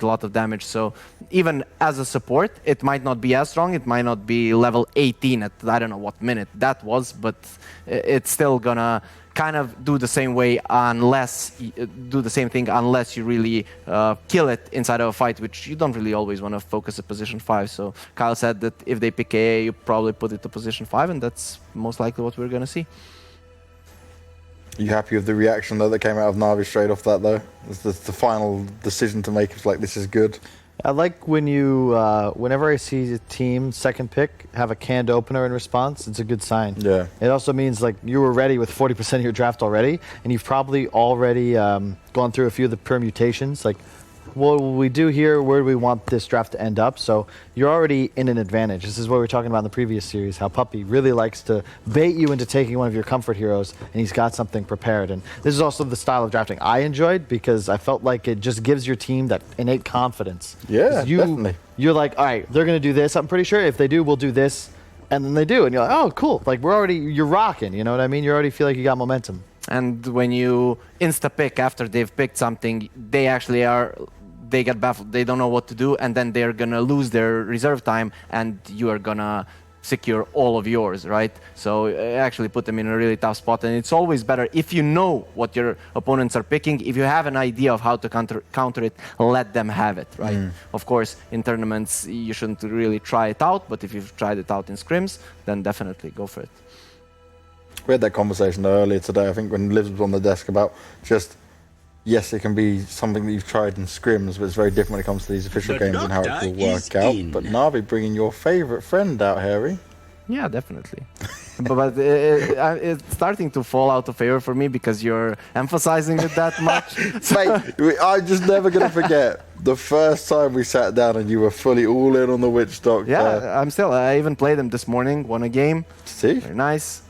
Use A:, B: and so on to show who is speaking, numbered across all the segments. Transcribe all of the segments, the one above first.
A: a lot of damage. So even as a support, it might not be as strong. It might not be level 18 at I don't know what minute that was, but it's still gonna kind of do the same way unless do the same thing unless you really kill it inside of a fight, which you don't really always want to focus at position 5. So Kyle said that if they pick AA, you probably put it to position 5, and that's most likely what we're gonna see.
B: You happy with the reaction though that came out of NaVi straight off that though? It's the final decision to make. It's like, this is good.
C: I like when you, whenever I see a team second pick have a canned opener in response, it's a good sign.
B: Yeah.
C: It also means like you were ready with 40% of your draft already, and you've probably already gone through a few of the permutations. Like, what will we do here? Where do we want this draft to end up? So you're already in an advantage. This is what we were talking about in the previous series, how Puppy really likes to bait you into taking one of your comfort heroes, and he's got something prepared. And this is also the style of drafting I enjoyed, because I felt like it just gives your team that innate confidence.
B: Yeah, definitely.
C: You're like, all right, they're going to do this. I'm pretty sure if they do, we'll do this. And then they do. And you're like, oh, cool. Like, you're rocking. You know what I mean? You already feel like you got momentum.
A: And when you insta-pick after they've picked something, they get baffled. They don't know what to do, and then they're gonna lose their reserve time, and you are gonna secure all of yours, right? So actually put them in a really tough spot, and it's always better if you know what your opponents are picking. If you have an idea of how to counter it, let them have it, right? Of course, in tournaments, you shouldn't really try it out, but if you've tried it out in scrims, then definitely go for it.
B: We had that conversation earlier today, I think, when Liz was on the desk about just, yes, it can be something that you've tried in scrims, but it's very different when it comes to these official games and how it will work out. But NaVi bringing your favourite friend out, Harry.
A: Yeah, definitely. but it's starting to fall out of favor for me because you're emphasizing it that much.
B: Mate, I'm just never going to forget the first time we sat down and you were fully all in on the Witch Doctor.
A: Yeah, I even played them this morning, won a game.
B: See?
A: Very nice.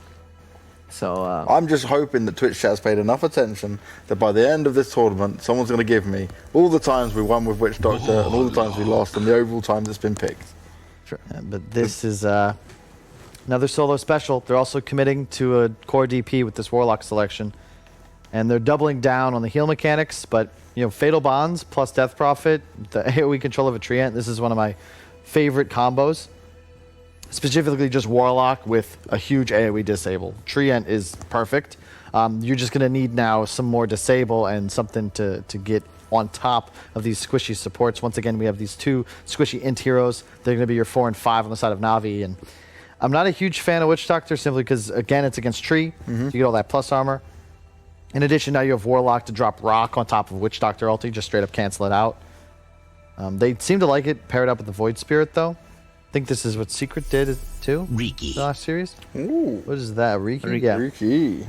A: So
B: I'm just hoping that Twitch chat's paid enough attention that by the end of this tournament, someone's going to give me all the times we won with Witch Doctor and all the times we lost and the overall times it's been picked.
A: Sure.
C: But this is another solo special. They're also committing to a core DP with this Warlock selection, and they're doubling down on the heal mechanics. But you know, Fatal Bonds plus Death Prophet, the AoE control of a Treant. This is one of my favorite combos. Specifically just Warlock with a huge AoE disable. Treant is perfect. You're just going to need now some more disable and something to get on top of these squishy supports. Once again, we have these two squishy int heroes. They're going to be your 4 and 5 on the side of Navi. And I'm not a huge fan of Witch Doctor simply because, again, it's against Tree. You get all that plus armor. In addition, now you have Warlock to drop Rock on top of Witch Doctor ulti, just straight up cancel it out. They seem to like it paired up with the Void Spirit, though. I think this is what Secret did too.
D: Riki.
C: The last series.
B: Ooh.
C: What is that? Riki? Yeah.
B: Riki.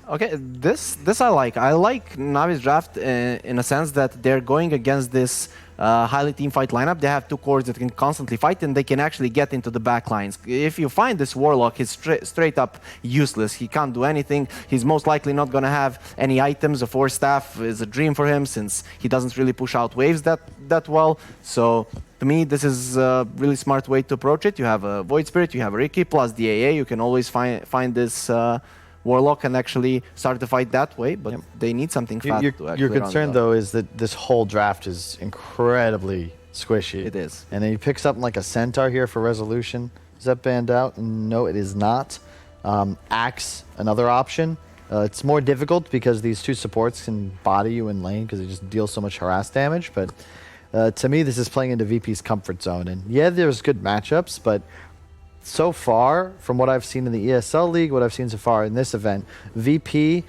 A: okay, this I like. I like Navi's draft in a sense that they're going against this highly teamfight lineup. They have two cores that can constantly fight, and they can actually get into the back lines. If you find this Warlock, he's straight up useless. He can't do anything. He's most likely not going to have any items. A Force Staff is a dream for him since he doesn't really push out waves that well. So to me, this is a really smart way to approach it. You have a Void Spirit, you have a Riki, plus the AA. You can always find this Warlock and actually start the fight that way, but they need something fast to actually
C: Your concern, though, is that this whole draft is incredibly squishy.
A: It is.
C: And then you pick something like a Centaur here for resolution. Is that banned out? No, it is not. Axe, another option. It's more difficult because these two supports can body you in lane because they just deal so much harass damage, but to me, this is playing into VP's comfort zone. And yeah, there's good matchups, but so far, from what I've seen in the ESL League, what I've seen so far in this event, VP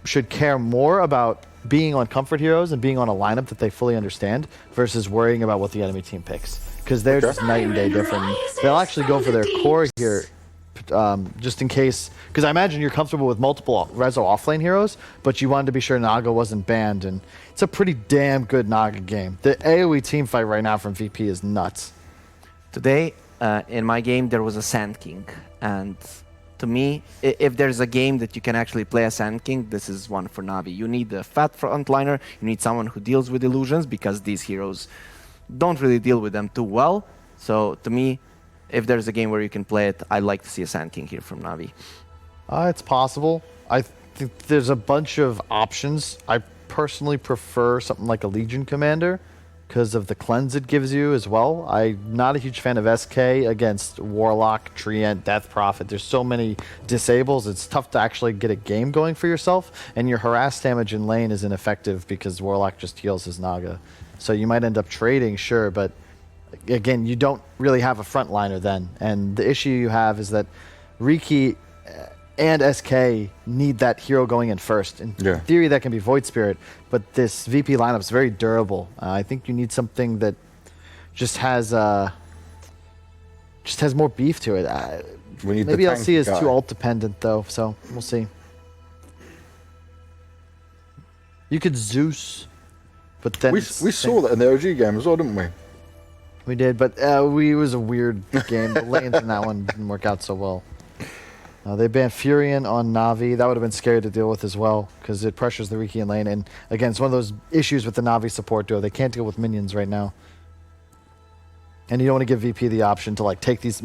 C: should care more about being on comfort heroes and being on a lineup that they fully understand versus worrying about what the enemy team picks. Because they're just night and day different. They'll actually go for their core here just in case, because I imagine you're comfortable with multiple Rezo offlane heroes, but you wanted to be sure Naga wasn't banned, and it's a pretty damn good Naga game. The AoE team fight right now from VP is nuts.
A: Today, in my game, there was a Sand King, and to me, if there's a game that you can actually play a Sand King, this is one for Navi. You need a fat frontliner, you need someone who deals with illusions, because these heroes don't really deal with them too well. So to me, if there's a game where you can play it, I'd like to see a Sand King here from Navi.
C: It's possible. I think there's a bunch of options. I personally prefer something like a Legion Commander, because of the cleanse it gives you as well. I'm not a huge fan of SK against Warlock, Treant, Death Prophet. There's so many disables. It's tough to actually get a game going for yourself, and your harass damage in lane is ineffective because Warlock just heals his Naga. So you might end up trading, sure, but again, you don't really have a frontliner then. And the issue you have is that Riki and SK need that hero going in first. In theory, that can be Void Spirit, but this VP lineup is very durable. I think you need something that just has more beef to it. Maybe LC is too ult dependent though, so we'll see. You could Zeus, but then
B: we saw that in the OG game as well, didn't we?
C: We did, but it was a weird game. The lanes in that one didn't work out so well. They banned Furion on NaVi. That would have been scary to deal with as well, because it pressures the Riki in lane. And again, it's one of those issues with the NaVi support duo. They can't deal with minions right now. And you don't want to give VP the option to like take these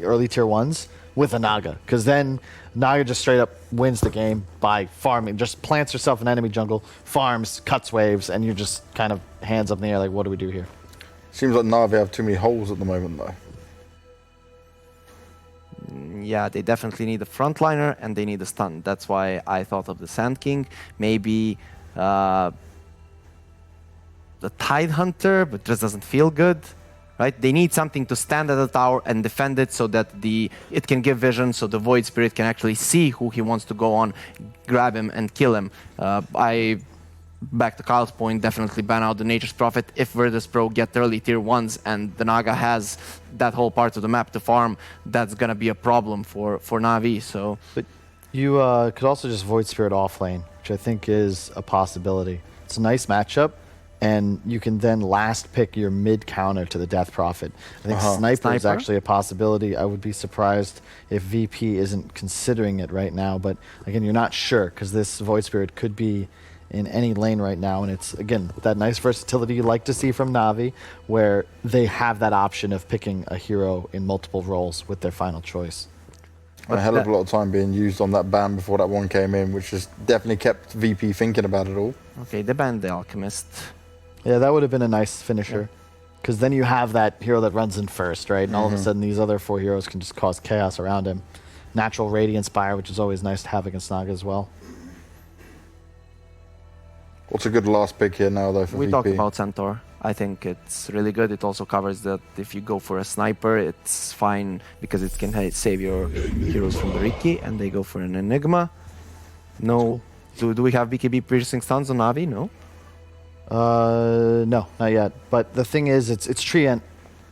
C: early tier 1s with a Naga, because then Naga just straight up wins the game by farming. Just plants herself in enemy jungle, farms, cuts waves, and you're just kind of hands up in the air like, what do we do here?
B: Seems like NaVi have too many holes at the moment though.
A: Yeah, they definitely need a frontliner and they need a stun. That's why I thought of the Sand King. Maybe the Tide Hunter, but just doesn't feel good. Right? They need something to stand at the tower and defend it so that it can give vision, so the Void Spirit can actually see who he wants to go on, grab him and kill him. Back to Kyle's point, definitely ban out the Nature's Prophet. If Virtus.pro get early tier 1s and the Naga has that whole part of the map to farm, that's going to be a problem for NaVi. So,
C: but you could also just Void Spirit off lane, which I think is a possibility. It's a nice matchup, and you can then last pick your mid counter to the Death Prophet. I think Sniper is actually a possibility. I would be surprised if VP isn't considering it right now, but again, you're not sure, because this Void Spirit could be in any lane right now, and it's again that nice versatility you like to see from NaVi, where they have that option of picking a hero in multiple roles with their final choice.
B: A hell of a lot of time being used on that ban before that one came in, which has definitely kept VP thinking about it all.
A: Okay, they banned the Alchemist.
C: Yeah, that would have been a nice finisher, because then you have that hero that runs in first, right? And all of a sudden these other 4 heroes can just cause chaos around him. Natural Radiant Spire, which is always nice to have against Naga as well.
B: What's a good last pick here now, though, for VP?
A: We talked about Centaur. I think it's really good. It also covers that if you go for a sniper, it's fine because it can save your heroes from the Riki, and they go for an Enigma. No. Do we have BKB piercing stuns on NaVi? No?
C: No, not yet. But the thing is, it's Treant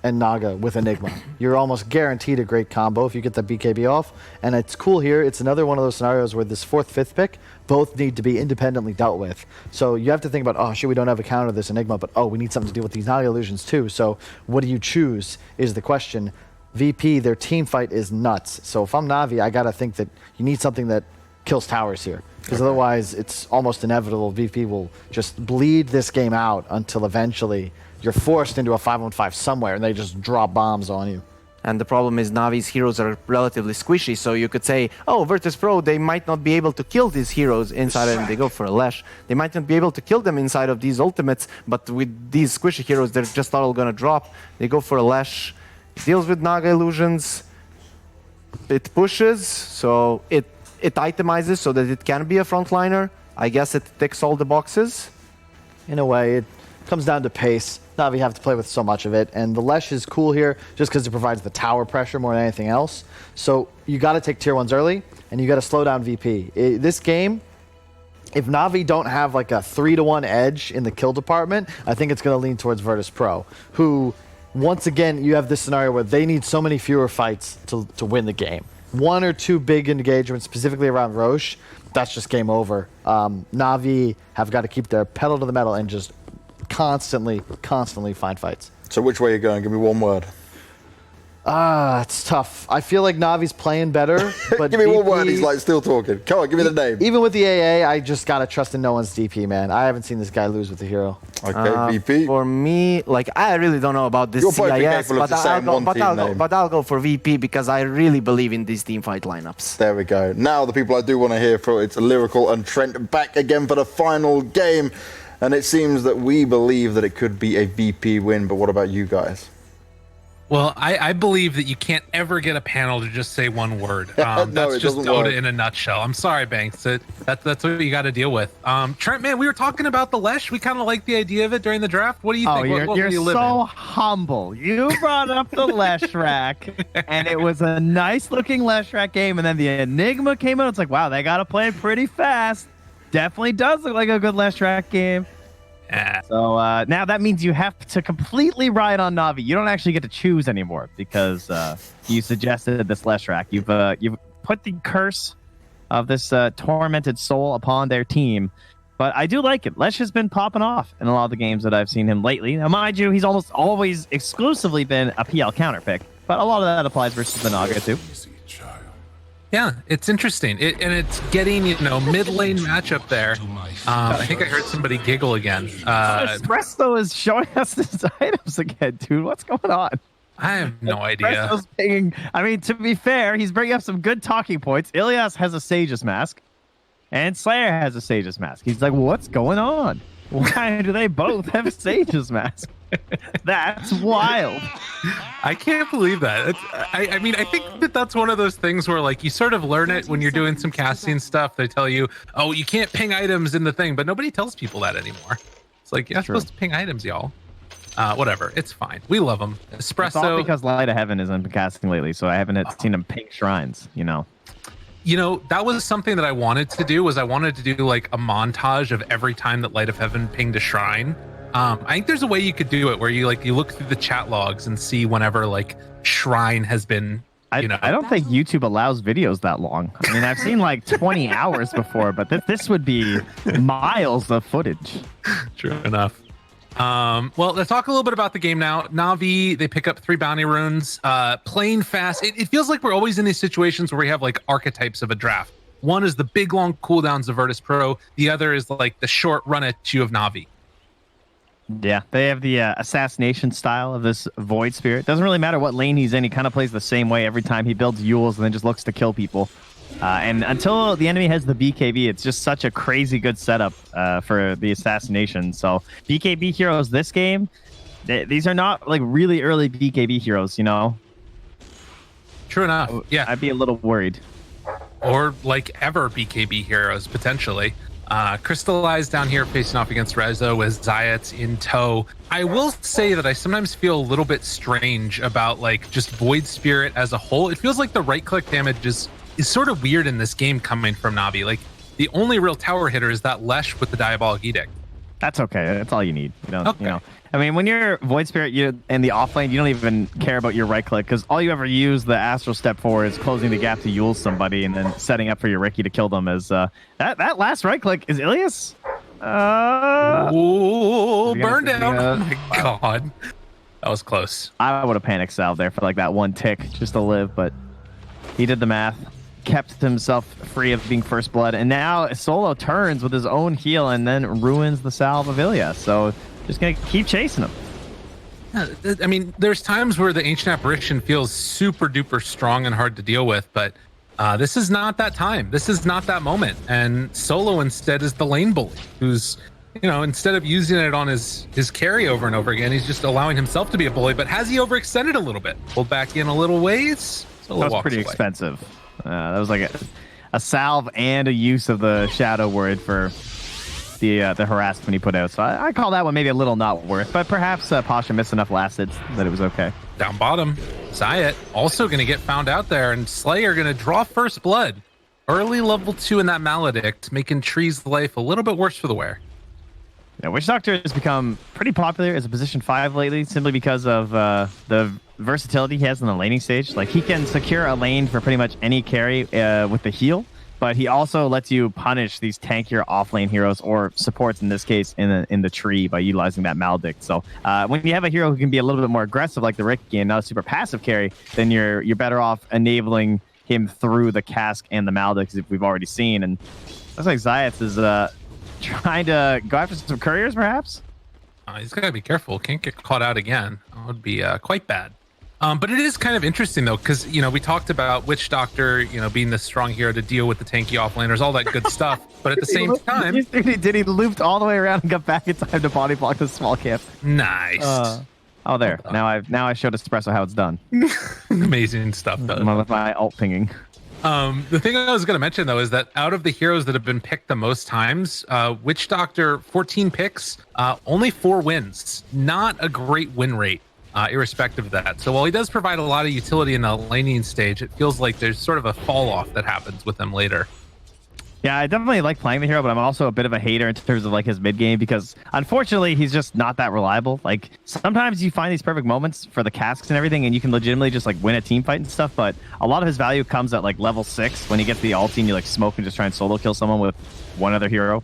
C: and Naga with Enigma. You're almost guaranteed a great combo if you get the BKB off. And it's cool here. It's another one of those scenarios where this 4th, 5th pick both need to be independently dealt with. So you have to think about, oh, shit, we don't have a counter to this Enigma, but oh, we need something to deal with these Naga illusions too. So what do you choose is the question. VP, their team fight is nuts. So if I'm NaVi, I got to think that you need something that kills towers here. Because otherwise, it's almost inevitable VP will just bleed this game out until eventually you're forced into a 5-on-5 somewhere and they just drop bombs on you.
A: And the problem is NaVi's heroes are relatively squishy, so you could say, oh, Virtus.pro, they might not be able to kill these heroes inside, and they go for a Lash. They might not be able to kill them inside of these ultimates, but with these squishy heroes, they're just all going to drop. They go for a Lash. It deals with Naga illusions. It pushes, so it itemizes so that it can be a frontliner. I guess it ticks all the boxes.
C: In a way, it comes down to pace. NaVi have to play with so much of it, and the Lesh is cool here just because it provides the tower pressure more than anything else. So you got to take tier 1s early, and you got to slow down VP. This game, if NaVi don't have like a 3-to-1 edge in the kill department, I think it's going to lean towards Virtus.pro, who, once again, you have this scenario where they need so many fewer fights to win the game. 1 or 2 big engagements, specifically around Roche, that's just game over. NaVi have got to keep their pedal to the metal and just constantly find fights.
B: So which way are you going? Give me one word.
C: It's tough. I feel like Navi's playing better, but
B: give me one word. He's like still talking. Come on, give me the name.
C: Even with the AA, I just gotta trust in no one's DP, man. I haven't seen this guy lose with the hero.
B: Okay, VP.
A: For me, like I really don't know about this CIS, but I'll go for VP because I really believe in these teamfight lineups.
B: There we go. Now the people I do want to hear from, it's Lyrical and Trent back again for the final game. And it seems that we believe that it could be a VP win, but what about you guys?
D: Well, I believe that you can't ever get a panel to just say one word. That's just Dota in a nutshell. I'm sorry, Banks. That's what you got to deal with. Trent, man, we were talking about the Lesh. We kind of like the idea of it during the draft. What do you think?
E: You're so humble. You brought up the Leshrac, and it was a nice-looking Leshrac game, and then the Enigma came out. It's like, wow, they got to play pretty fast. Definitely does look like a good Leshrac game. So now that means you have to completely ride on Navi. You don't actually get to choose anymore because you suggested this Leshrac. You've put the curse of this tormented soul upon their team. But I do like it. Lesh has been popping off in a lot of the games that I've seen him lately. Now, mind you, he's almost always exclusively been a PL counter pick, but a lot of that applies versus the Naga too.
D: Yeah, it's interesting. And it's getting, mid lane matchup there. I think I heard somebody giggle again.
E: Espresso is showing us his items again, dude. What's going on?
D: I have no idea.
E: Pinging. I mean, to be fair, he's bringing up some good talking points. Ilias has a Sage's mask, and Slayer has a Sage's mask. He's like, what's going on? Why do they both have Sage's mask? That's wild.
D: I can't believe that. I mean, I think that's one of those things where, like, you sort of learn it when you're doing some casting stuff. They tell you, oh, you can't ping items in the thing, but nobody tells people that anymore. It's like, you're not supposed to ping items, y'all. Whatever. It's fine. We love them. Espresso.
E: It's all because Light of Heaven isn't casting lately, so I haven't seen him ping shrines,
D: that was something that I wanted to do. I wanted to do like a montage of every time that Light of Heaven pinged a shrine. I think there's a way you could do it where you look through the chat logs and see whenever like shrine has been. I
E: don't think YouTube allows videos that long. I mean, I've seen like 20 hours before, but this would be miles of footage.
D: True enough. Well, let's talk a little bit about the game now. Navi, they pick up 3 bounty runes, playing fast. It feels like we're always in these situations where we have like archetypes of a draft. One is the big long cooldowns of Virtus.pro. The other is like the short run at you of Navi.
E: Yeah, they have the assassination style of this Void Spirit. Doesn't really matter what lane he's in. He kind of plays the same way every time. He builds Yules and then just looks to kill people. And until the enemy has the BKB, it's just such a crazy good setup for the assassination. So BKB heroes this game, these are not like really early BKB heroes,
D: True enough. Yeah,
E: I'd be a little worried.
D: Or like ever BKB heroes potentially. Crystallized down here facing off against Rezo with Zayats in tow. I will say that I sometimes feel a little bit strange about like just Void Spirit as a whole. It feels like the right click damage is sort of weird in this game coming from Navi. Like the only real tower hitter is that Lesh with the Diabolic Edict.
E: That's okay. That's all you need. I mean, when you're Void Spirit, in the offlane, you don't even care about your right click because all you ever use the Astral Step for is closing the gap to Yule somebody and then setting up for your Riki to kill them. As that last right click is Ilias.
D: Burn down! Oh my god, that was close.
E: I would have panic salved there for like that one tick just to live, but he did the math. Kept himself free of being first blood, and now Solo turns with his own heal and then ruins the salve of Ilias. So just gonna keep chasing him.
D: Yeah, I mean, there's times where the Ancient Apparition feels super duper strong and hard to deal with, but this is not that time. This is not that moment. And Solo instead is the lane bully, who's instead of using it on his carry over and over again, he's just allowing himself to be a bully. But has he overextended a little bit? Pulled back in a little ways. Solo
E: that was pretty expensive. That was like a salve and a use of the Shadow Word for the harassment he put out. So I call that one maybe a little not worth, but perhaps Pasha missed enough last hits that it was okay.
D: Down bottom, Zayat also going to get found out there, and Slayer going to draw first blood. Early level 2 in that Maledict, making Tree's life a little bit worse for the wear.
E: Yeah, Witch Doctor has become pretty popular as a position 5 lately, simply because of the versatility he has in the laning stage. Like, he can secure a lane for pretty much any carry with the heal, but he also lets you punish these tankier off-lane heroes or supports in this case in the tree by utilizing that Maledict. So when you have a hero who can be a little bit more aggressive like the Riki and not a super passive carry, then you're better off enabling him through the cask and the Maledict, as we've already seen. And looks like Zayats is trying to go after some couriers, perhaps?
D: He's got to be careful. Can't get caught out again. That would be quite bad. But it is kind of interesting though, because we talked about Witch Doctor, being the strong hero to deal with the tanky offlaners, all that good stuff. But at the same time,
E: he looped all the way around and got back in time to body block the small camp.
D: Nice.
E: Oh, there. Now I showed Espresso how it's done.
D: Amazing stuff though.
E: With my alt pinging.
D: The thing I was going to mention though is that out of the heroes that have been picked the most times, Witch Doctor 14 picks, only 4 wins. Not a great win rate. Irrespective of that. So while he does provide a lot of utility in the laning stage, it feels like there's sort of a fall off that happens with him later.
E: Yeah, I definitely like playing the hero, but I'm also a bit of a hater in terms of like his mid game because unfortunately he's just not that reliable. Like sometimes you find these perfect moments for the casks and everything and you can legitimately just like win a team fight and stuff, but a lot of his value comes at like level 6 when he gets the ulti and you like smoke and just try and solo kill someone with one other hero.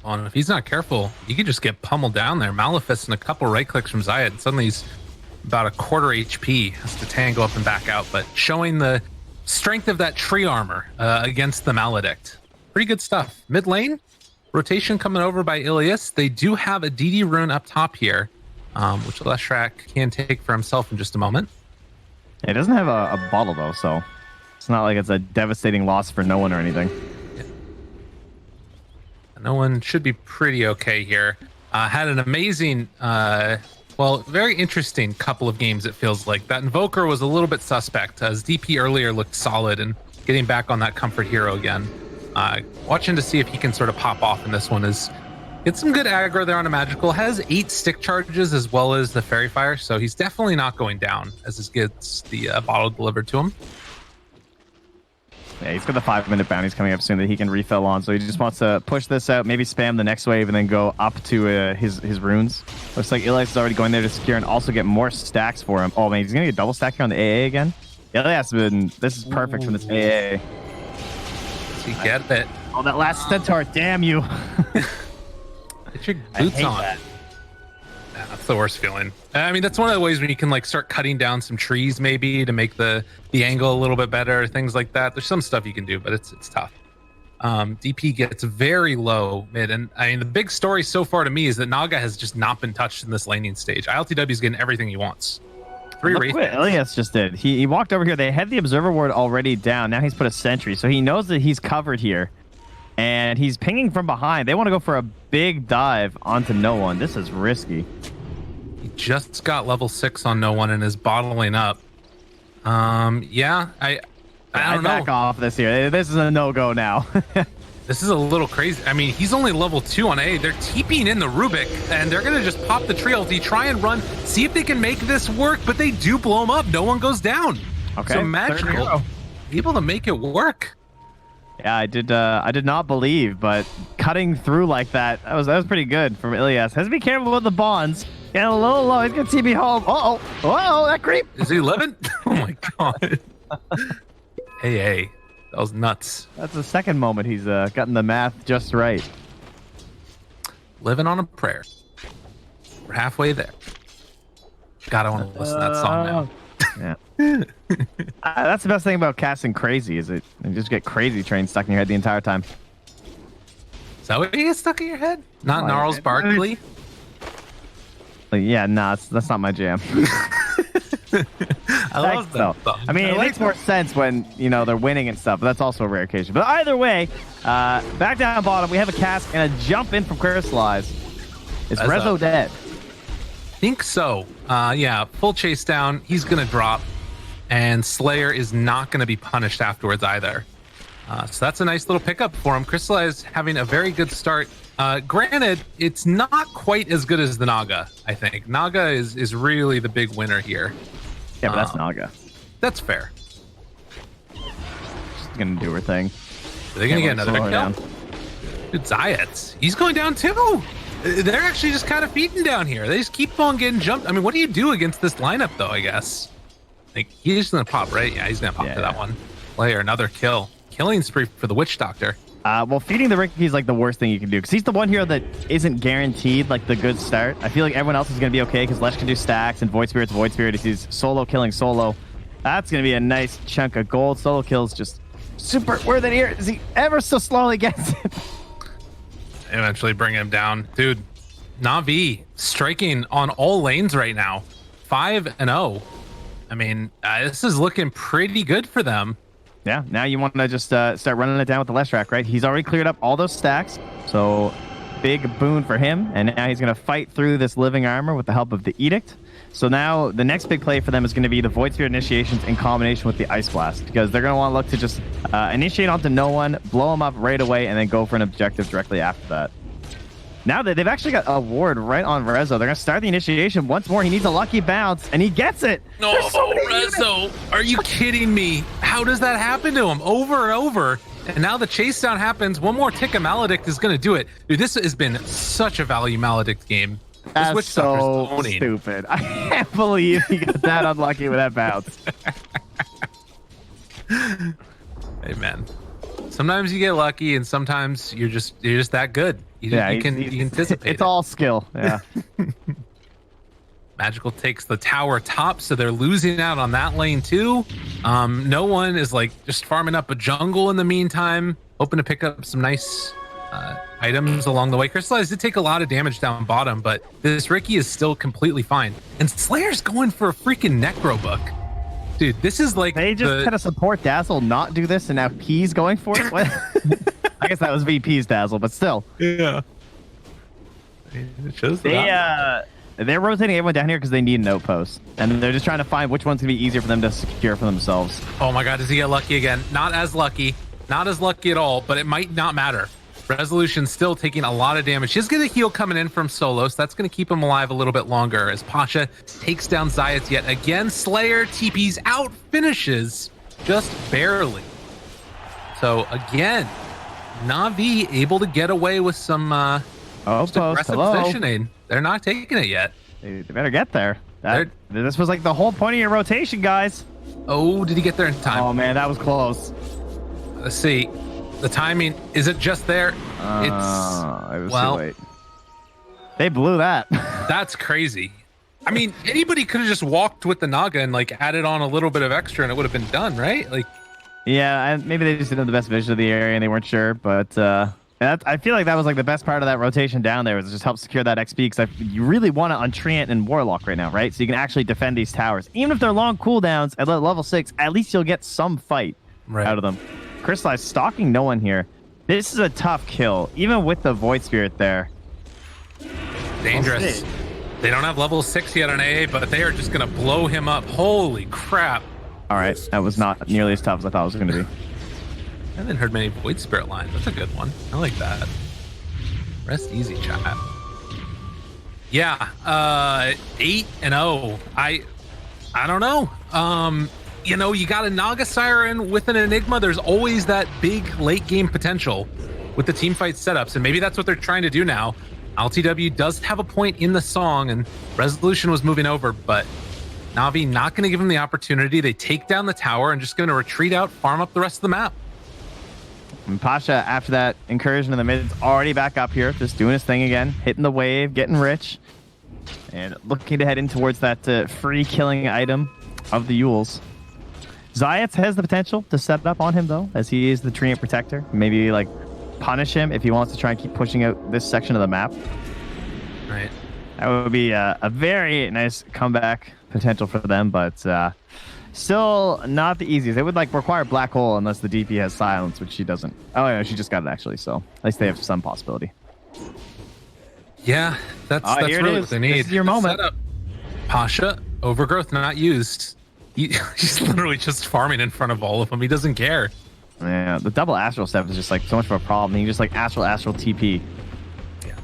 D: If he's not careful, you could just get pummeled down there. Maleficent and a couple right clicks from Zayat, and suddenly he's about a quarter HP, has to tango up and back out, but showing the strength of that tree armor against the Maledict. Pretty good stuff. Mid lane, rotation coming over by Ilias. They do have a DD rune up top here, which Leshrac can take for himself in just a moment.
E: It doesn't have a bottle though, so it's not like it's a devastating loss for no one or anything.
D: Yeah. No one should be pretty okay here. Had an amazing very interesting couple of games, it feels like. That Invoker was a little bit suspect, as DP earlier looked solid and getting back on that comfort hero again. Watching to see if he can sort of pop off in this one is get some good aggro there on a magical. Has 8 stick charges as well as the fairy fire, so he's definitely not going down as this gets the bottle delivered to him.
E: Yeah, he's got the 5-minute bounties coming up soon that he can refill on, so he just wants to push this out, maybe spam the next wave, and then go up to his runes. Looks like Ilias is already going there to secure and also get more stacks for him. Oh man, he's gonna get double stack here on the AA again. Ilias this is perfect from this AA.
D: Does he get it?
E: Oh, that last centaur, damn you.
D: Get your boots on.
E: That.
D: Yeah, that's the worst feeling. I mean, that's one of the ways when you can like start cutting down some trees maybe to make the angle a little bit better, things like that. There's some stuff you can do, but it's tough. DP gets very low mid, and I mean the big story so far to me is that Naga has just not been touched in this laning stage. ILTW is getting everything he wants. 3
E: Look what Ilias just did. He walked over here. They had the observer ward already down. Now he's put a sentry, so he knows that he's covered here. And he's pinging from behind. They want to go for a big dive onto no one. This is risky.
D: He just got level 6 on no one and is bottling up. Yeah, I don't know.
E: Back off this here. This is a no-go now.
D: This is a little crazy. I mean, he's only level 2 on A. They're TPing in the Rubik, and they're going to just pop the tree ulti, try and run, see if they can make this work, but they do blow him up. No one goes down.
E: Okay.
D: So magical. Able to make it work.
E: Yeah, I did not believe, but cutting through like that was pretty good from Ilias. Has to be careful with the bonds. Getting a little low. He's gonna TP home. Uh-oh, that creep.
D: Is he living? Oh my god. Hey, that was nuts.
E: That's the second moment he's gotten the math just right.
D: Living on a prayer. We're halfway there. God, I want to listen to that song now.
E: Yeah. That's the best thing about casting crazy is you just get crazy train stuck in your head the entire time.
D: Is that what you get stuck in your head? Not Gnarls Barkley?
E: Yeah, nah, that's not my jam.
D: I love that song.
E: I mean, it makes more sense when, they're winning and stuff, but that's also a rare occasion. But either way, back down bottom, we have a cast and a jump in from Crystallize. Is Rezo dead?
D: Think so. Yeah, full chase down. He's going to drop. And Slayer is not going to be punished afterwards either. So that's a nice little pickup for him. Crystallize having a very good start. Granted, it's not quite as good as the Naga, I think. Naga is really the big winner here.
E: Yeah, but that's Naga.
D: That's fair.
E: She's going to do her thing.
D: Are they going to get another kill? Dude, Zayat, he's going down too. They're actually just kind of feeding down here. They just keep on getting jumped. I mean, what do you do against this lineup, though, I guess? Like, he's just going to pop, right? Yeah, he's going to pop to that one. Player, another kill. Killing spree for the Witch Doctor.
E: Well, feeding the Ricky is like the worst thing you can do because he's the one hero that isn't guaranteed like the good start. I feel like everyone else is going to be okay because Lesh can do stacks and Void Spirit's Void Spirit. If he's solo killing solo, that's going to be a nice chunk of gold. Solo kills just super worth it here as he ever so slowly gets it.
D: Eventually bring him down. Dude, NaVi striking on all lanes right now. 5-0. I mean, this is looking pretty good for them.
E: Yeah, now you want to just start running it down with the Leshrac, right? He's already cleared up all those stacks, so big boon for him. And now he's going to fight through this living armor with the help of the Edict. So now the next big play for them is going to be the Void Spirit initiations in combination with the Ice Blast, because they're going to want to look to just initiate onto no one, blow him up right away, and then go for an objective directly after that. Now that they've actually got a ward right on Rezo, they're going to start the initiation once more. He needs a lucky bounce, and he gets it.
D: No, Rezo, are you kidding me? How does that happen to him over and over? And now the chase down happens. One more tick of Maledict is going to do it. Dude, this has been such a value Maledict game.
E: That's so stupid. I can't believe he got that unlucky with that bounce.
D: Hey, man. Sometimes you get lucky, and sometimes you're just that good. You can anticipate.
E: It's all skill. Yeah.
D: Magical takes the tower top, so they're losing out on that lane too. No one is like just farming up a jungle in the meantime, hoping to pick up some nice items along the way. Crystallized did take a lot of damage down bottom, but this Riki is still completely fine. And Slayer's going for a freaking Necro Book. Dude, this is like
E: they just kind of support Dazzle not do this, and now P's going for it. What? I guess that was VP's Dazzle, but still.
D: Yeah. It shows that.
E: They're rotating everyone down here because they need an outpost, and they're just trying to find which one's gonna be easier for them to secure for themselves.
D: Oh my God, does he get lucky again? Not as lucky at all, but it might not matter. Resolution's still taking a lot of damage. She's gonna heal coming in from solo, so that's gonna keep him alive a little bit longer as Pasha takes down Zayat yet again. Slayer TP's out, finishes just barely. So again, NaVi able to get away with some aggressive positioning. They're not taking it yet.
E: They better get there. This was like the whole point of your rotation, guys.
D: Oh, did he get there in time?
E: Oh man, that was close.
D: Let's see. The timing, is it just there?
E: It was too late. They blew that.
D: That's crazy. I mean, anybody could have just walked with the Naga and like added on a little bit of extra and it would have been done, right? Like,
E: yeah, and maybe they just didn't have the best vision of the area and they weren't sure, but I feel like that was like the best part of that rotation down there, was just help secure that XP, because you really want to Untreant and Warlock right now, right? So you can actually defend these towers. Even if they're long cooldowns at level 6, at least you'll get some fight out of them. Crystallized stalking no one here. This is a tough kill, even with the Void Spirit there.
D: Dangerous. They don't have level 6 yet on AA, but they are just going to blow him up. Holy crap.
E: All right, that was not nearly as tough as I thought it was going to be.
D: I haven't heard many Void Spirit lines. That's a good one. I like that. Rest easy, chat. Yeah, 8-0. I don't know. You know, you got a Naga Siren with an Enigma. There's always that big late game potential with the team fight setups, and maybe that's what they're trying to do now. LTW does have a point in the song, and Resolution was moving over, but NaVi not going to give him the opportunity. They take down the tower and just going to retreat out, farm up the rest of the map.
E: And Pasha, after that incursion in the mid, is already back up here, just doing his thing again, hitting the wave, getting rich, and looking to head in towards that free killing item of the Yules. Zayat has the potential to set up on him, though, as he is the Treant Protector. Maybe, like, punish him if he wants to try and keep pushing out this section of the map.
D: Right.
E: That would be a very nice comeback potential for them, but still not the easiest. It would, like, require Black Hole unless the DP has Silence, which she doesn't. Oh, yeah, she just got it, actually, so at least they have some possibility.
D: Yeah, that's really what they need.
E: This is your moment.
D: Setup. Pasha, Overgrowth not used. He's literally just farming in front of all of them. He doesn't care.
E: Yeah, the double Astral Step is just like so much of a problem. He can just like Astral TP.
D: Yeah.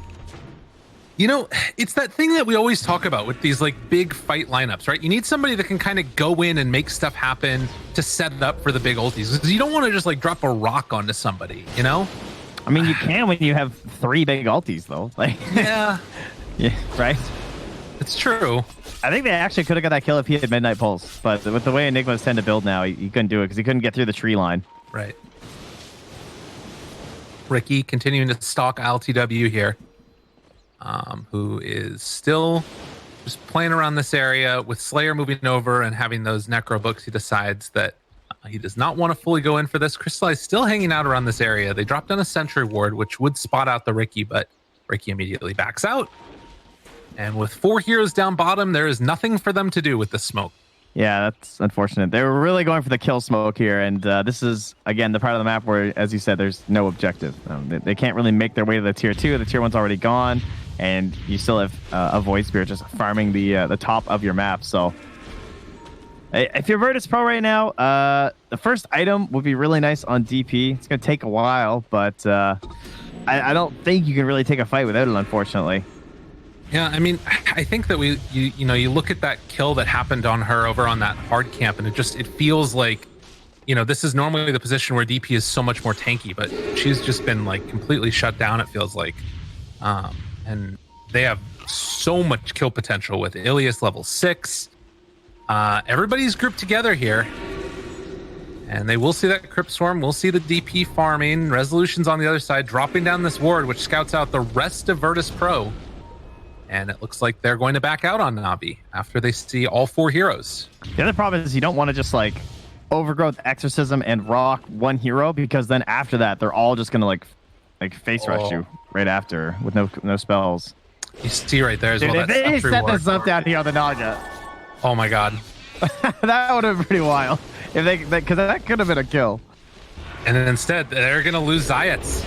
D: You know, it's that thing that we always talk about with these like big fight lineups, right? You need somebody that can kind of go in and make stuff happen to set it up for the big ultis. Because you don't want to just like drop a rock onto somebody, you know?
E: I mean, you can when you have 3 big ultis, though. Like,
D: yeah.
E: Yeah, right?
D: It's true.
E: I think they actually could have got that kill if he had Midnight Pulse, but with the way Enigmas tend to build now, he couldn't do it because he couldn't get through the tree line.
D: Right. Riki continuing to stalk LTW here, who is still just playing around this area with Slayer moving over and having those Necro Books. He decides that he does not want to fully go in for this. Crystallize still hanging out around this area. They dropped down a Sentry Ward, which would spot out the Riki, but Riki immediately backs out. And with 4 heroes down bottom, there is nothing for them to do with the smoke.
E: Yeah, that's unfortunate. They were really going for the kill smoke here, and this is, again, the part of the map where, as you said, there's no objective. They can't really make their way to the tier 2. The tier 1's already gone, and you still have a Void Spirit just farming the top of your map. So if you're Virtus.pro right now, the first item would be really nice on DP. It's going to take a while, but I don't think you can really take a fight without it, unfortunately.
D: Yeah, I mean, I think that you look at that kill that happened on her over on that hard camp, and it feels like, this is normally the position where DP is so much more tanky, but she's just been like completely shut down, it feels like. And they have so much kill potential with Ilias level 6. Everybody's grouped together here, and they will see that Crypt Swarm. We'll see the DP farming. Resolution's on the other side, dropping down this ward, which scouts out the rest of Virtus.pro. And it looks like they're going to back out on NaVi after they see all 4 heroes.
E: The other problem is you don't want to just like Overgrowth, Exorcism, and rock one hero, because then after that they're all just gonna like face rush you right after with no spells.
D: You see right there as well.
E: If they set this up down here on the Naga.
D: Oh my god.
E: That would have been pretty wild. If they, because that could have been a kill.
D: And then instead they're gonna lose Zayats.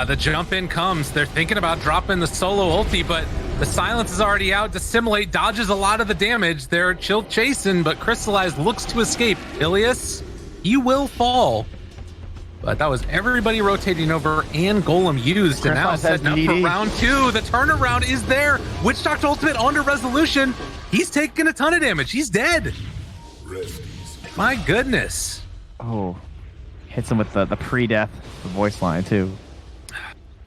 D: The jump in comes. They're thinking about dropping the solo ulti, but the silence is already out. Dissimulate dodges a lot of the damage. They're chill chasing, but Crystallized looks to escape. Ilias, he will fall. But that was everybody rotating over and Golem used. And now setting up for round 2. The turnaround is there. Witch Doctor ultimate onto Resolution. He's taking a ton of damage. He's dead. My goodness.
E: Oh, hits him with the pre-death voice line too.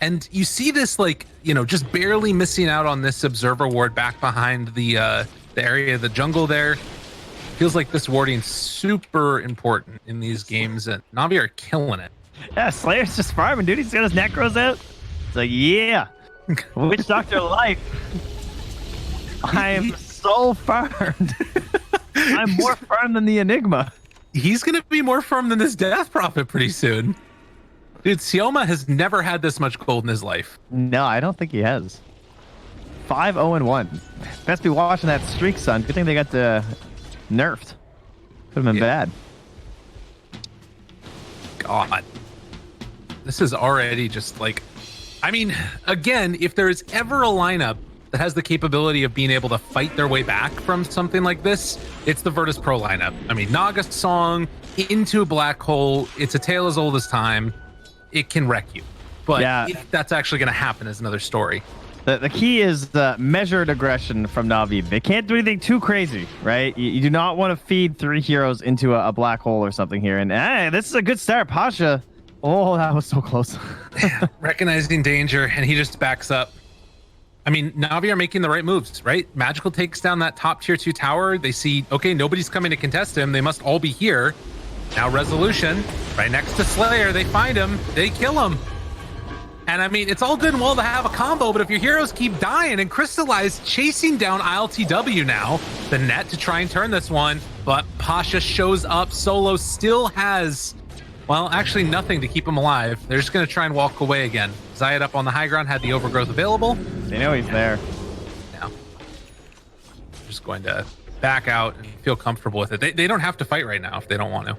D: And you see this, like, just barely missing out on this observer ward back behind the area of the jungle there. Feels like this warding's super important in these games, and NaVi are killing it.
E: Yeah, Slayer's just farming, dude. He's got his necros out. It's like, yeah, Witch Doctor life. I am so farmed. I'm more farmed than the Enigma.
D: He's going to be more farmed than this Death Prophet pretty soon. Dude, Sioma has never had this much gold in his life.
E: No, I don't think he has. 5-0-1. Best be watching that streak, son. Good thing they got nerfed. Could have been bad.
D: God. This is already just like... I mean, again, if there is ever a lineup that has the capability of being able to fight their way back from something like this, it's the Virtus.pro lineup. I mean, Naga Song into a black hole. It's a tale as old as time. It can wreck you. But if that's actually going to happen is another story.
E: The key is the measured aggression from NaVi. They can't do anything too crazy, right? You do not want to feed 3 heroes into a black hole or something here. And this is a good start. Pasha. Oh, that was so close.
D: Recognizing danger, and he just backs up. I mean, NaVi are making the right moves, right? Magical takes down that top tier 2 tower. They see, okay, nobody's coming to contest him. They must all be here. Now Resolution, right next to Slayer, they find him, they kill him. And I mean, it's all good and well to have a combo, but if your heroes keep dying, and Crystallized chasing down ILTW now, the net to try and turn this one, but Pasha shows up. Solo still has, well, actually nothing to keep him alive. They're just going to try and walk away again. Zayat up on the high ground, had the overgrowth available.
E: They know he's there.
D: Now, just going to back out and feel comfortable with it. They don't have to fight right now if they don't want to.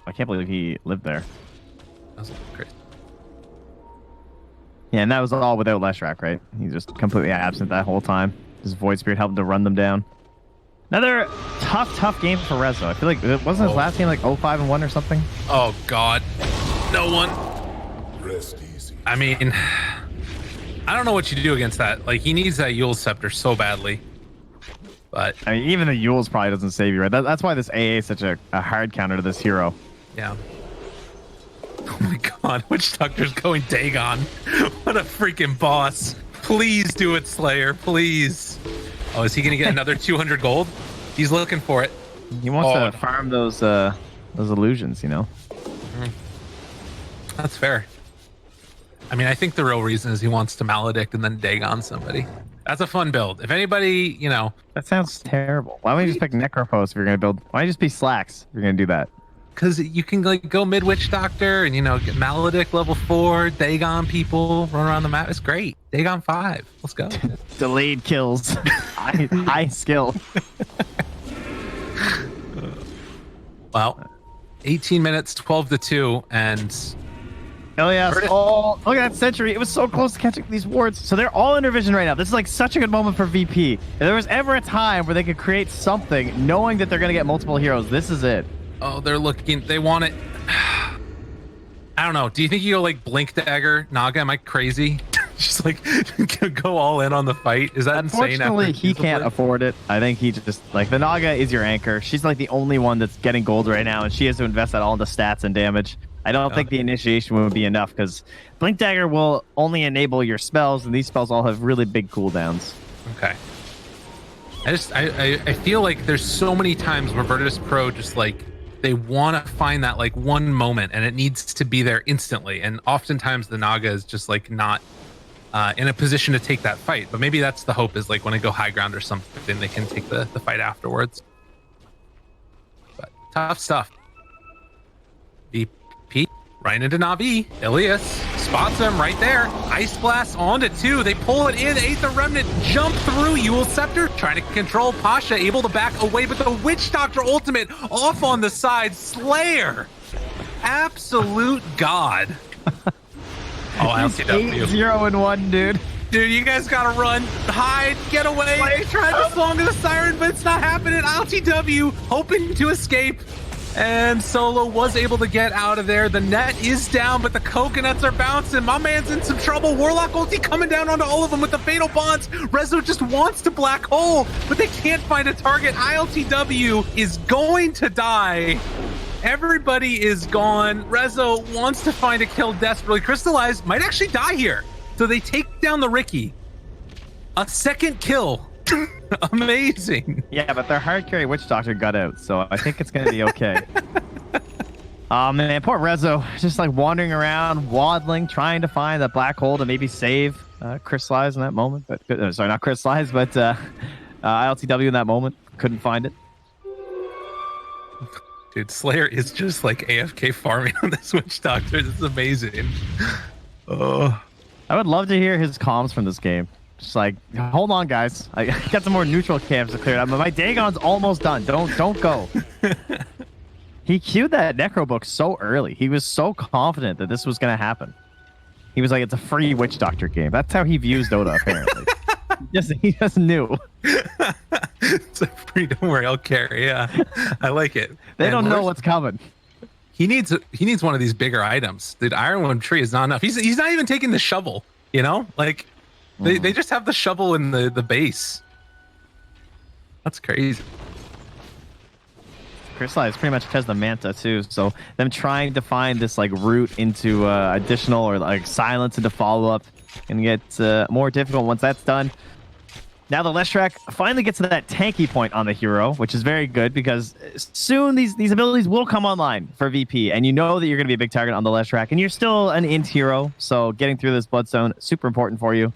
E: I can't believe he lived there.
D: That was crazy.
E: Yeah, and that was all without Leshrac, right? He's just completely absent that whole time. His Void Spirit helped to run them down. Another tough game for Rezo. I feel like it wasn't his last game like 0-5-1 or something.
D: Oh God, no one.
F: Rest easy.
D: I mean, I don't know what you do against that. Like, he needs that Yule Scepter so badly. But
E: I mean, even the Yules probably doesn't save you, right? That's why this AA is such a hard counter to this hero.
D: yeah. Oh my God, Witch Doctor's going Dagon. What a freaking boss. Please do it, Slayer, please. Oh, is he gonna get another 200 gold? He's looking for it.
E: He wants to farm those illusions, you know?
D: That's fair. I mean, I think the real reason is he wants to maledict and then Dagon somebody. That's a fun build. If anybody,
E: That sounds terrible. Why don't you just pick Necrophos if you're gonna build? Why don't you just be Slacks if you're gonna do that?
D: because you can like go mid Witch Doctor and get Maledict level 4, Dagon people run around the map. It's great. Dagon 5. Let's go.
E: Delayed kills. high skill.
D: Well, 18 minutes, 12-2, and
E: Elias, oh, look at that Sentry. It was so close to catching these wards. So they're all in vision right now. This is like such a good moment for VP. If there was ever a time where they could create something, knowing that they're going to get multiple heroes, this is it.
D: oh, they're looking. They want it. I don't know. Do you think you go like Blink Dagger, Naga? Am I crazy? Just like go all in on the fight? Is that insane?
E: Unfortunately, he can't afford it. I think he just like the Naga is your anchor. She's like the only one that's getting gold right now, and she has to invest that all into stats and damage. I don't think the initiation would be enough because Blink Dagger will only enable your spells, and these spells all have really big cooldowns.
D: Okay. I feel like there's so many times where Virtus.pro just like they want to find that like one moment, and it needs to be there instantly. And oftentimes the Naga is just like not in a position to take that fight. But maybe that's the hope, is like when I go high ground or something, they can take the fight afterwards. But tough stuff. VP right into NaVi. Elias spots him right there. Ice Blast onto 2. They pull it in. Aether Remnant jump through. Eul Scepter trying to control Pasha, able to back away, but the Witch Doctor ultimate off on the side. Slayer, absolute god. Oh, LCW.
E: 8-0-1, dude.
D: Dude, you guys gotta run, hide, get away. Try the Song of the Siren, but it's not happening. LTW hoping to escape. And Solo was able to get out of there. The net is down, but the coconuts are bouncing. My man's in some trouble. Warlock ulti coming down onto all of them with the fatal bonds. Rezo just wants to black hole, but they can't find a target. ILTW is going to die. Everybody is gone. Rezo wants to find a kill desperately. Crystallized might actually die here. So they take down the Ricky. A second kill. Amazing.
E: Yeah, but their hard carry Witch Doctor got out, so I think it's going to be okay. Man, poor Rezo. Just like wandering around, waddling, trying to find that black hole to maybe save Crystallize in that moment. But sorry, not Crystallize, but ILTW in that moment. Couldn't find it.
D: Dude, Slayer is just like AFK farming on this Witch Doctor. This is amazing. Oh,
E: I would love to hear his comms from this game. Just like, hold on, guys. I got some more neutral camps to clear up. But my Dagon's almost done. Don't go. He queued that Necro book so early. He was so confident that this was going to happen. He was like, it's a free Witch Doctor game. That's how he views Dota, apparently. He just knew.
D: It's a free, don't worry, I'll carry. Yeah, I like it.
E: They don't know what's coming.
D: He needs one of these bigger items. Dude, Ironwood Tree is not enough. He's not even taking the shovel, you know? Like, they just have the shovel in the base. That's crazy.
E: Crystallize pretty much has the Manta too, so them trying to find this like route into additional or like silence into follow-up can get more difficult once that's done. Now the Leshrac finally gets to that tanky point on the hero, which is very good because soon these abilities will come online for VP, and you know that you're going to be a big target on the Leshrac, and you're still an int hero, so getting through this Bloodstone, super important for you.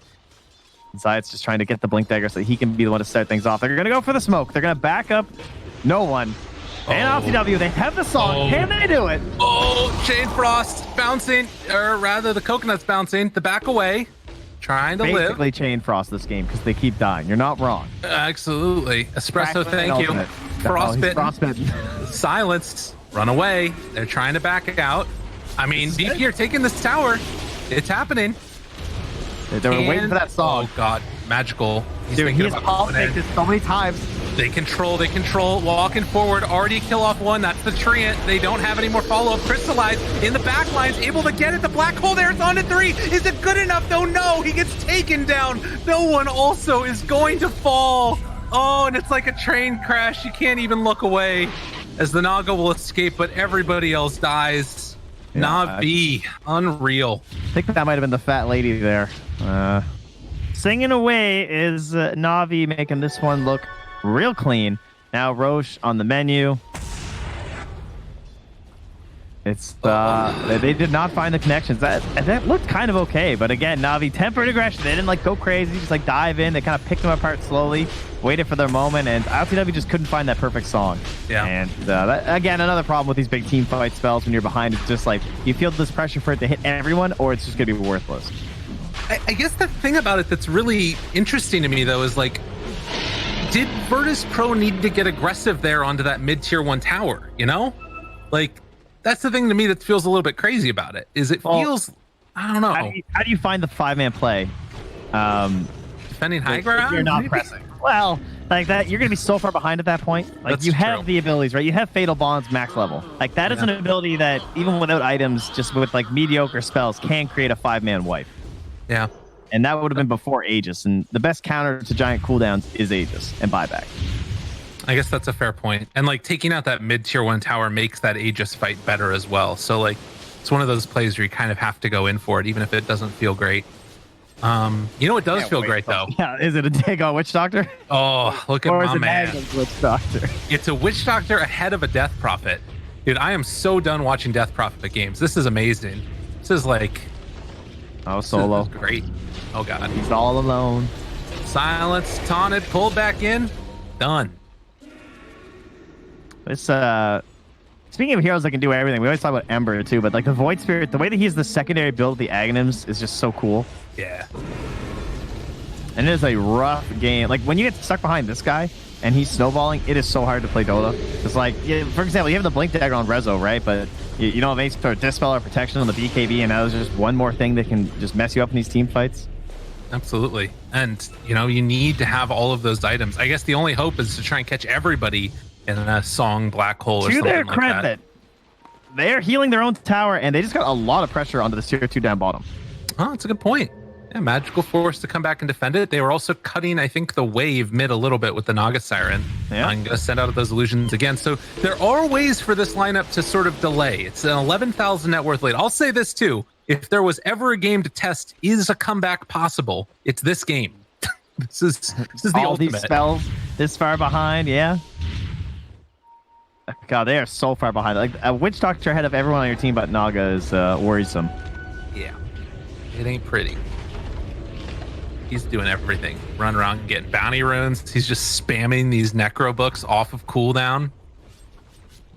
E: Zayat's just trying to get the Blink Dagger so that he can be the one to start things off. They're going to go for the smoke. They're going to back up. No one. And LCW, they have the song. Can they do it?
D: Oh, Chain Frost bouncing, or rather the coconut's bouncing. The back away, trying to
E: Basically Chain Frost this game because they keep dying. You're not wrong.
D: Absolutely. Espresso, thank you. Frostbitten. Silenced. Run away. They're trying to back out. I mean, VP are taking this tower. It's happening.
E: They were waiting for that song.
D: Oh, God. Magical.
E: Dude, he has pulse this so many times.
D: They control, walking forward, already kill off one, that's the Treant. They don't have any more follow-up. Crystallize in the back lines, able to get it, the black hole there, it's on to 3. Is it good enough though? No, he gets taken down. No one also is going to fall. Oh, and it's like a train crash, you can't even look away as the Naga will escape, but everybody else dies. Yeah, NaVi, unreal.
E: I think that might have been the fat lady there. Singing away is NaVi making this one look real clean. Now Roche on the menu. It's they did not find the connections. That looked kind of okay, but again, NaVi tempered aggression. They didn't like go crazy, just like dive in. They kind of picked them apart slowly, waited for their moment, and LTW just couldn't find that perfect song. Yeah. And that, again, another problem with these big team fight spells when you're behind. It's just like you feel this pressure for it to hit everyone, or it's just gonna be worthless.
D: I guess the thing about it that's really interesting to me though is like, did Virtus.pro need to get aggressive there onto that mid-tier 1 tower, you know? Like, that's the thing to me that feels a little bit crazy about it. Is it feels, I don't know.
E: How do you find the 5-man play?
D: Defending high ground?
E: You're not pressing. Well, like that, you're going to be so far behind at that point. Like,
D: That's
E: you have
D: true.
E: the abilities, right? You have Fatal Bonds max level. Like, that is an ability that, even without items, just with, like, mediocre spells, can create a 5-man wipe.
D: Yeah.
E: And that would have been before Aegis. And the best counter to giant cooldowns is Aegis and buyback.
D: I guess that's a fair point. And, like, taking out that mid-tier 1 tower makes that Aegis fight better as well. So, like, it's one of those plays where you kind of have to go in for it, even if it doesn't feel great. You know what does feel great, though?
E: Yeah, is it a dig on Witch Doctor?
D: Oh, look at
E: Or is
D: my
E: it
D: man.
E: Magnum's Witch Doctor?
D: It's a Witch Doctor ahead of a Death Prophet. Dude, I am so done watching Death Prophet games. This is amazing. This is like...
E: Oh, solo.
D: This is great. Oh, God.
E: He's all alone.
D: Silence, taunted, pulled back in. Done.
E: This, speaking of heroes that can do everything, we always talk about Ember, too, but, like, the Void Spirit, the way that he's the secondary build of the Aghanims is just so cool.
D: Yeah.
E: And it is a rough game. Like, when you get stuck behind this guy and he's snowballing, it is so hard to play Dota. It's like, for example, you have the Blink Dagger on Rezo, right? But you don't have any sort of Dispel or protection on the BKB, and that was just one more thing that can just mess you up in these team fights.
D: Absolutely. And, you know, you need to have all of those items. I guess the only hope is to try and catch everybody in a Song Black Hole or
E: To
D: something
E: their
D: like
E: credit,
D: that.
E: they're healing their own tower, and they just got a lot of pressure onto the tier 2 down bottom.
D: Oh, that's a good point. Yeah, Magical Force to come back and defend it. They were also cutting, I think, the wave mid a little bit with the Naga Siren.
E: Yeah.
D: I'm going to send out those illusions again. So there are ways for this lineup to sort of delay. It's an 11,000 net worth lead. I'll say this too. If there was ever a game to test, is a comeback possible? It's this game. This is the
E: All
D: ultimate.
E: these spells this far behind, yeah. God, they are so far behind. Like, a Witch Doctor ahead of everyone on your team but Naga is worrisome.
D: Yeah. It ain't pretty. He's doing everything. Run around getting bounty runes. He's just spamming these necro books off of cooldown.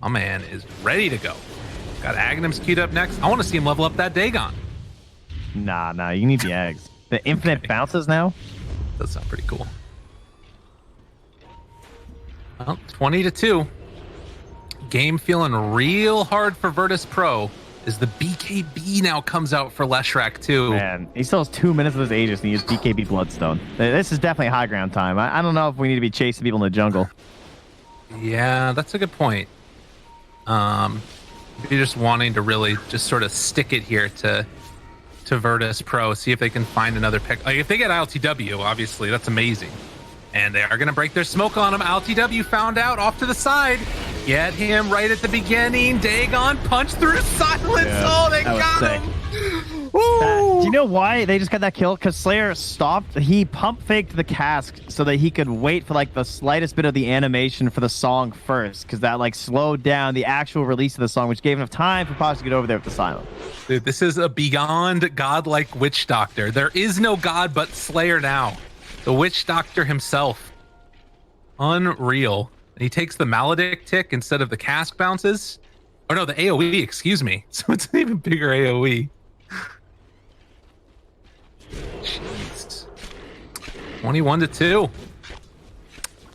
D: My man is ready to go. Got Aghanims queued up next. I want to see him level up that Dagon.
E: Nah, you need the eggs. The infinite bounces now?
D: That sounds pretty cool. Well, 20-2. Game feeling real hard for Virtus.pro as the BKB now comes out for Leshrac too.
E: Man, he still has 2 minutes of his Aegis and he used BKB Bloodstone. This is definitely high ground time. I don't know if we need to be chasing people in the jungle.
D: Yeah, that's a good point. If you're just wanting to really just sort of stick it here to Virtus.pro, see if they can find another pick. Like, if they get ILTW, obviously, that's amazing. And they are going to break their smoke on him. ILTW found out off to the side. Get him right at the beginning. Dagon punch through silence.
E: Yeah,
D: Oh, they
E: that was
D: got
E: sick.
D: him. Woo!
E: Do you know why they just got that kill? Because Slayer stopped. He pump faked the cask so that he could wait for like the slightest bit of the animation for the song first, because that like slowed down the actual release of the song, which gave enough time for Posh to get over there with the silence.
D: Dude, this is a beyond godlike witch doctor. There is no god but Slayer now. The witch doctor himself. Unreal. And he takes the Maledict tick instead of the cask bounces. Or no, the AoE, excuse me. So it's an even bigger AoE. Jeez. 21-2.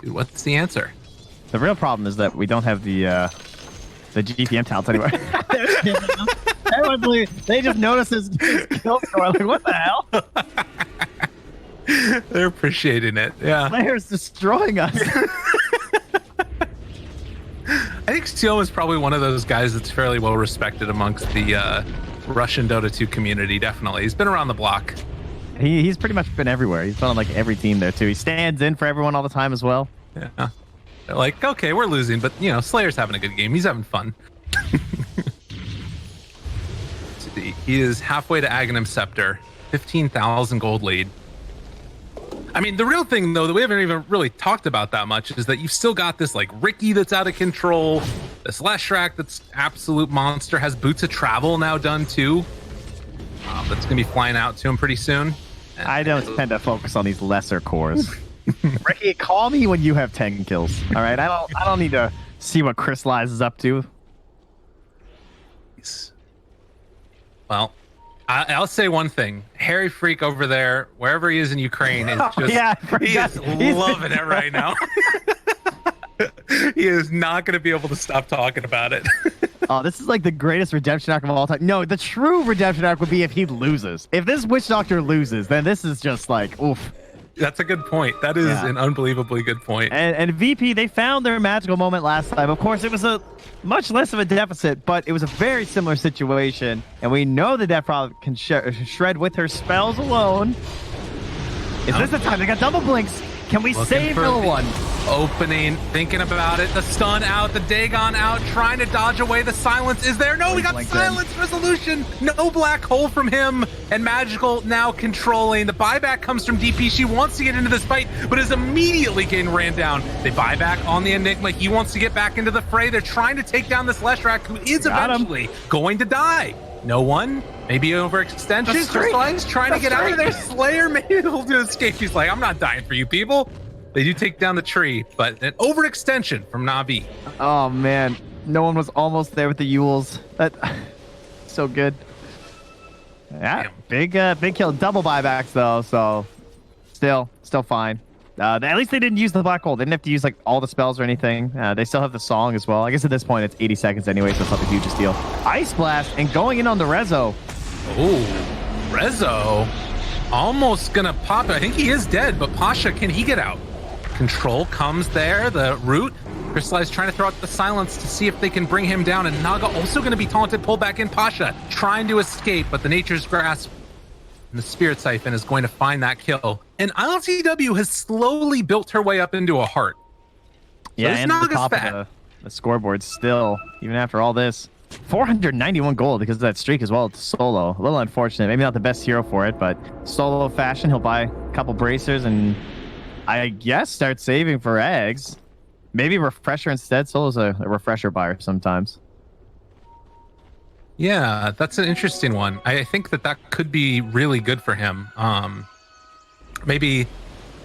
D: Dude, what's the answer?
E: The real problem is that we don't have the GPM talents anymore. Everyone believes, they just notice his kill score. Like, what the hell?
D: They're appreciating it. Yeah.
E: Slayer's destroying us.
D: I think Seal is probably one of those guys that's fairly well respected amongst the Russian Dota 2 community, definitely. He's been around the block.
E: He's pretty much been everywhere. He's been on like every team there too. He stands in for everyone all the time as well.
D: Yeah. They're like, okay, we're losing, but, you know, Slayer's having a good game. He's having fun. See, he is halfway to Aghanim Scepter. 15,000 gold lead. I mean, the real thing, though, that we haven't even really talked about that much is that you've still got this, like, Ricky that's out of control. This Leshrac that's absolute monster. Has Boots of Travel now done, too. That's going to be flying out to him pretty soon.
E: I don't tend to focus on these lesser cores. Ricky, call me when you have 10 kills. All right, I don't need to see what Chris Lies is up to.
D: Well, I'll say one thing. Harry Freak over there, wherever he is in Ukraine, is just he is loving it right now. He is not going to be able to stop talking about it.
E: Oh, this is like the greatest redemption arc of all time. No, the true redemption arc would be if he loses. If this Witch Doctor loses, then this is just like, oof.
D: That's a good point. That is an unbelievably good point.
E: And VP, they found their magical moment last time. Of course, it was a much less of a deficit, but it was a very similar situation. And we know the Death can shred with her spells alone. Is this the time? They got double blinks. Can we save no one?
D: Opening, thinking about it. The stun out, the Dagon out, trying to dodge away. The silence is there. No, we got silence resolution. No black hole from him. And Magical now controlling. The buyback comes from DP. She wants to get into this fight, but is immediately getting ran down. They buy back on the Enigma. He wants to get back into the fray. They're trying to take down this Leshrac, who is eventually going to die. No one. Maybe overextension. Crystallized trying to get out of there. Slayer maybe able to escape. He's like, I'm not dying for you people. They do take down the tree, but an overextension from NaVi.
E: Oh man, no one was almost there with the Yules. That so good. Yeah, big kill. Double buybacks though, so still fine. At least they didn't use the black hole. They didn't have to use like all the spells or anything. They still have the song as well. I guess at this point it's 80 seconds anyway, so it's not the hugest deal. Ice Blast and going in on the Rezo.
D: Oh, Rezo almost gonna pop it. I think he is dead, but Pasha, can he get out? Control comes there, the root. Crystallized trying to throw out the silence to see if they can bring him down, and Naga also gonna be taunted, pull back in. Pasha trying to escape, but the Nature's Grasp and the Spirit Siphon is going to find that kill. And ILTW has slowly built her way up into a heart. So
E: yeah, and the top of the scoreboard still, even after all this. 491 gold because of that streak as well. It's solo. A little unfortunate. Maybe not the best hero for it, but solo fashion. He'll buy a couple bracers and I guess start saving for eggs. Maybe refresher instead. Solo's a refresher buyer sometimes.
D: Yeah, that's an interesting one. I think that could be really good for him. Maybe,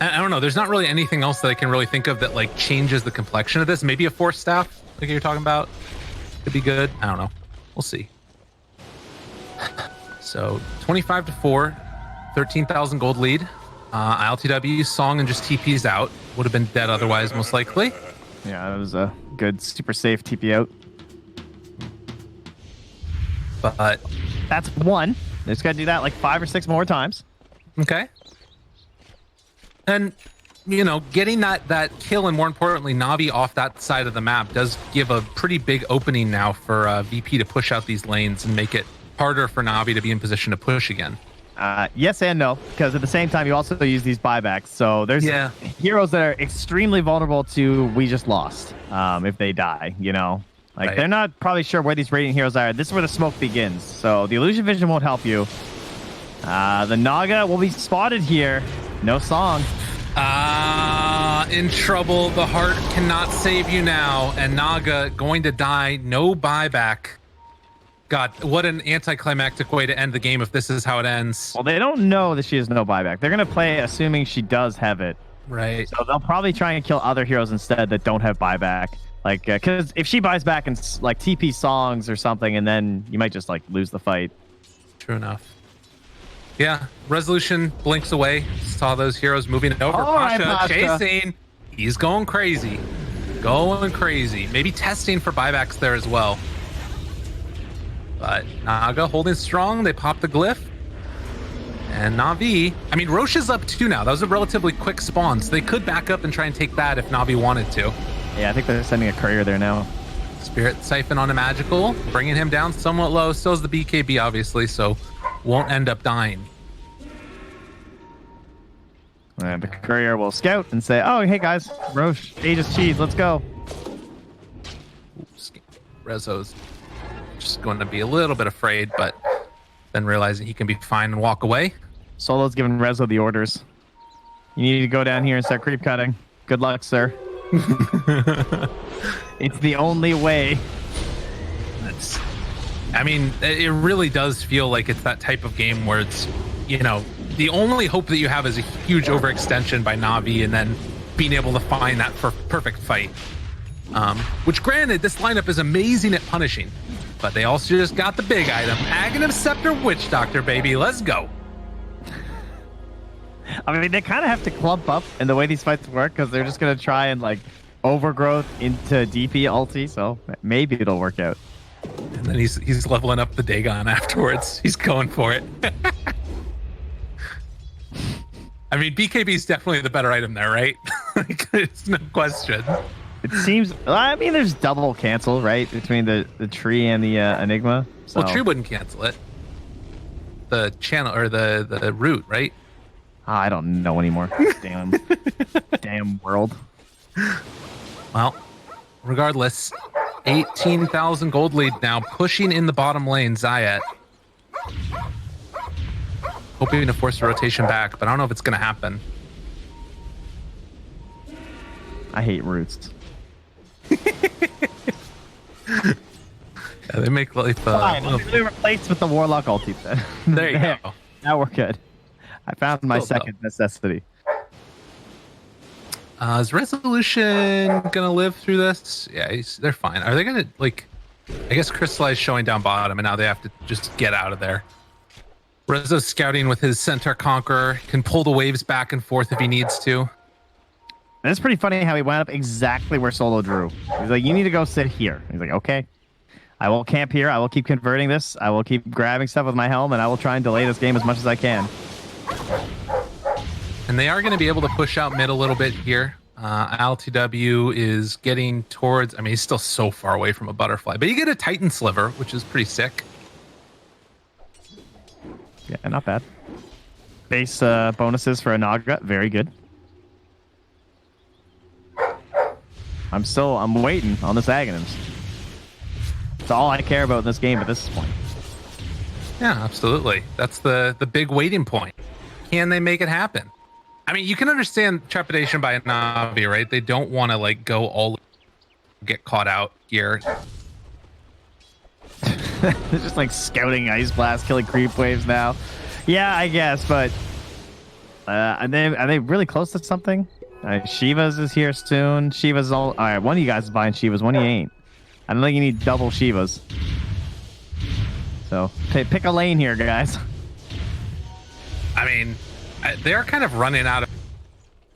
D: I don't know. There's not really anything else that I can really think of that like changes the complexion of this. Maybe a Force Staff, like you're talking about, could be good. I don't know. We'll see. So 25-4, 13,000 gold lead. ILTW Song and just TP's out. Would have been dead otherwise, most likely.
E: Yeah, that was a good, super safe TP out.
D: But
E: that's one. They just got to do that like 5 or 6 more times.
D: Okay. And, you know, getting that kill and more importantly, NaVi off that side of the map does give a pretty big opening now for VP to push out these lanes and make it harder for NaVi to be in position to push again.
E: Yes and no, because at the same time, you also use these buybacks. So there's heroes that are extremely vulnerable to we just lost if they die, you know? Like, they're not probably sure where these Radiant heroes are. This is where the smoke begins. So the Illusion Vision won't help you. The Naga will be spotted here. No song.
D: In trouble. The heart cannot save you now. And Naga going to die. No buyback. God, what an anticlimactic way to end the game if this is how it ends.
E: Well, they don't know that she has no buyback. They're going to play assuming she does have it.
D: Right.
E: So they'll probably try and kill other heroes instead that don't have buyback. Like, because if she buys back and like TP songs or something, and then you might just like lose the fight.
D: True enough. Yeah, Resolution blinks away. Saw those heroes moving over. Pasha chasing. He's going crazy. Going crazy. Maybe testing for buybacks there as well. But Naga holding strong. They pop the glyph. And NaVi, I mean, Roche is up 2 now. That was a relatively quick spawn, so they could back up and try and take that if NaVi wanted to.
E: Yeah, I think they're sending a courier there now.
D: Spirit Siphon on a Magical, bringing him down somewhat low. So is the BKB, obviously, so won't end up dying.
E: And the courier will scout and say, oh, hey guys, Roche, Aegis Cheese, let's go.
D: Oops. Rezo's just going to be a little bit afraid, but then realizing he can be fine and walk away.
E: Solo's giving Rezo the orders. You need to go down here and start creep cutting. Good luck, sir. It's the only way.
D: I mean, it really does feel like it's that type of game where it's, you know, the only hope that you have is a huge overextension by NaVi and then being able to find that perfect fight. Which, granted, this lineup is amazing at punishing, but they also just got the big item. Aghanim Scepter Witch Doctor, baby. Let's go.
E: I mean, they kind of have to clump up in the way these fights work because they're just going to try and, like, overgrowth into DP ulti, so maybe it'll work out.
D: then he's leveling up the Dagon afterwards. He's going for it. I mean, BKB is definitely the better item there, right? Like, it's no question.
E: It seems. I mean, there's double cancel, right, between the tree and the Enigma. So.
D: Well, tree wouldn't cancel it. The channel or the root, right?
E: I don't know anymore. Damn world.
D: Well, regardless, 18,000 gold lead now, pushing in the bottom lane. Zayat hoping to force a rotation back, but I don't know if it's going to happen.
E: I hate roots.
D: Yeah, they make life.
E: Fine, we replaced with the Warlock ulti then.
D: There you go.
E: Now we're good. I found my second necessity.
D: Is Resolution gonna live through this? Yeah, they're fine. Are they gonna, like, I guess Crystallize showing down bottom, and now they have to just get out of there. Rezo's scouting with his Centaur Conqueror, can pull the waves back and forth if he needs to.
E: And it's pretty funny how he wound up exactly where Solo drew. He's like, you need to go sit here. He's like, okay. I will camp here. I will keep converting this. I will keep grabbing stuff with my helm, and I will try and delay this game as much as I can.
D: And they are going to be able to push out mid a little bit here. LTW is getting towards... I mean, he's still so far away from a butterfly. But you get a Titan Sliver, which is pretty sick.
E: Yeah, not bad. Base bonuses for a Naga. Very good. I'm waiting on this Aghanims. That's all I care about in this game at this point.
D: Yeah, absolutely. That's the big waiting point. Can they make it happen? I mean, you can understand trepidation by NaVi, right? They don't want to like go all get caught out here.
E: They're just like scouting Ice Blast, killing creep waves now. Yeah, I guess, but are they really close to something? Shiva's is here soon. Shiva's all right. One of you guys is buying Shiva's, one of you ain't. I don't think you need double Shivas. So pick a lane here, guys.
D: I mean, they're kind of running out of...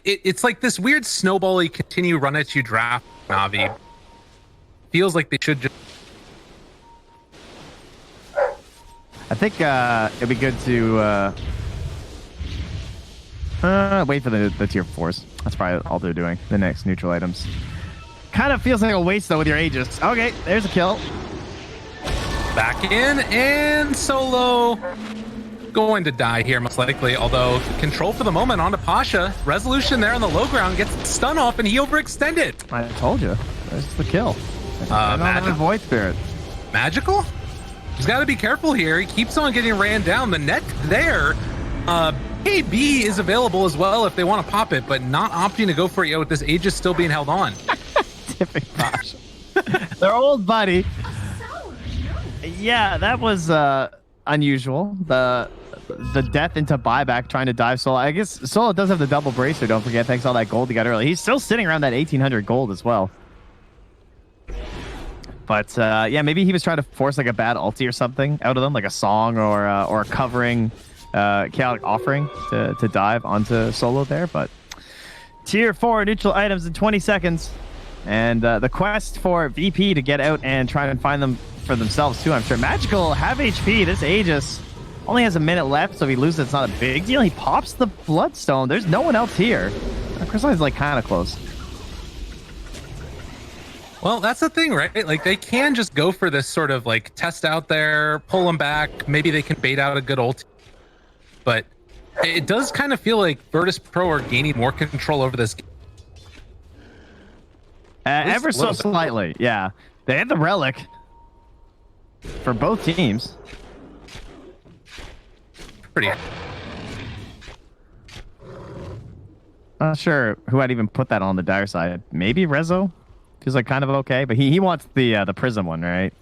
D: It's like this weird snowbally continue run at you draft NaVi. Feels like they should just...
E: I think it'd be good to wait for the tier 4s. That's probably all they're doing. The next neutral items. Kind of feels like a waste though with your Aegis. Okay, there's a kill.
D: Back in, and Solo going to die here most likely, although control for the moment onto Pasha. Resolution there on the low ground, gets the stun off, and he overextended.
E: I told you. There's the kill. Magical Void Spirit.
D: Magical? He's got to be careful here. He keeps on getting ran down. The net there. KB is available as well if they want to pop it, but not opting to go for it yet with this Aegis still being held on.
E: Tipping Pasha. Their old buddy. Yeah, that was unusual. The death into buyback trying to dive Solo. I guess Solo does have the double bracer, don't forget, thanks to all that gold he got early. He's still sitting around that 1,800 gold as well. But yeah, maybe he was trying to force like a bad ulti or something out of them, like a song or a covering chaotic offering to dive onto Solo there. But tier 4 neutral items in 20 seconds. And the quest for VP to get out and try and find them for themselves too, I'm sure. Magical have HP. This Aegis only has a minute left, so if he loses, it's not a big deal. He pops the Bloodstone. There's no one else here. Crystalline's like kind of close.
D: Well, that's the thing, right? Like, they can just go for this sort of like test out there, pull them back. Maybe they can bait out a good ult. But it does kind of feel like Virtus.pro are gaining more control over this game.
E: Ever so slightly, yeah. They had the relic for both teams.
D: Pretty.
E: Not sure who I'd even put that on the dire side. Maybe Rezo. Feels like kind of okay, but he wants the Prism one, right?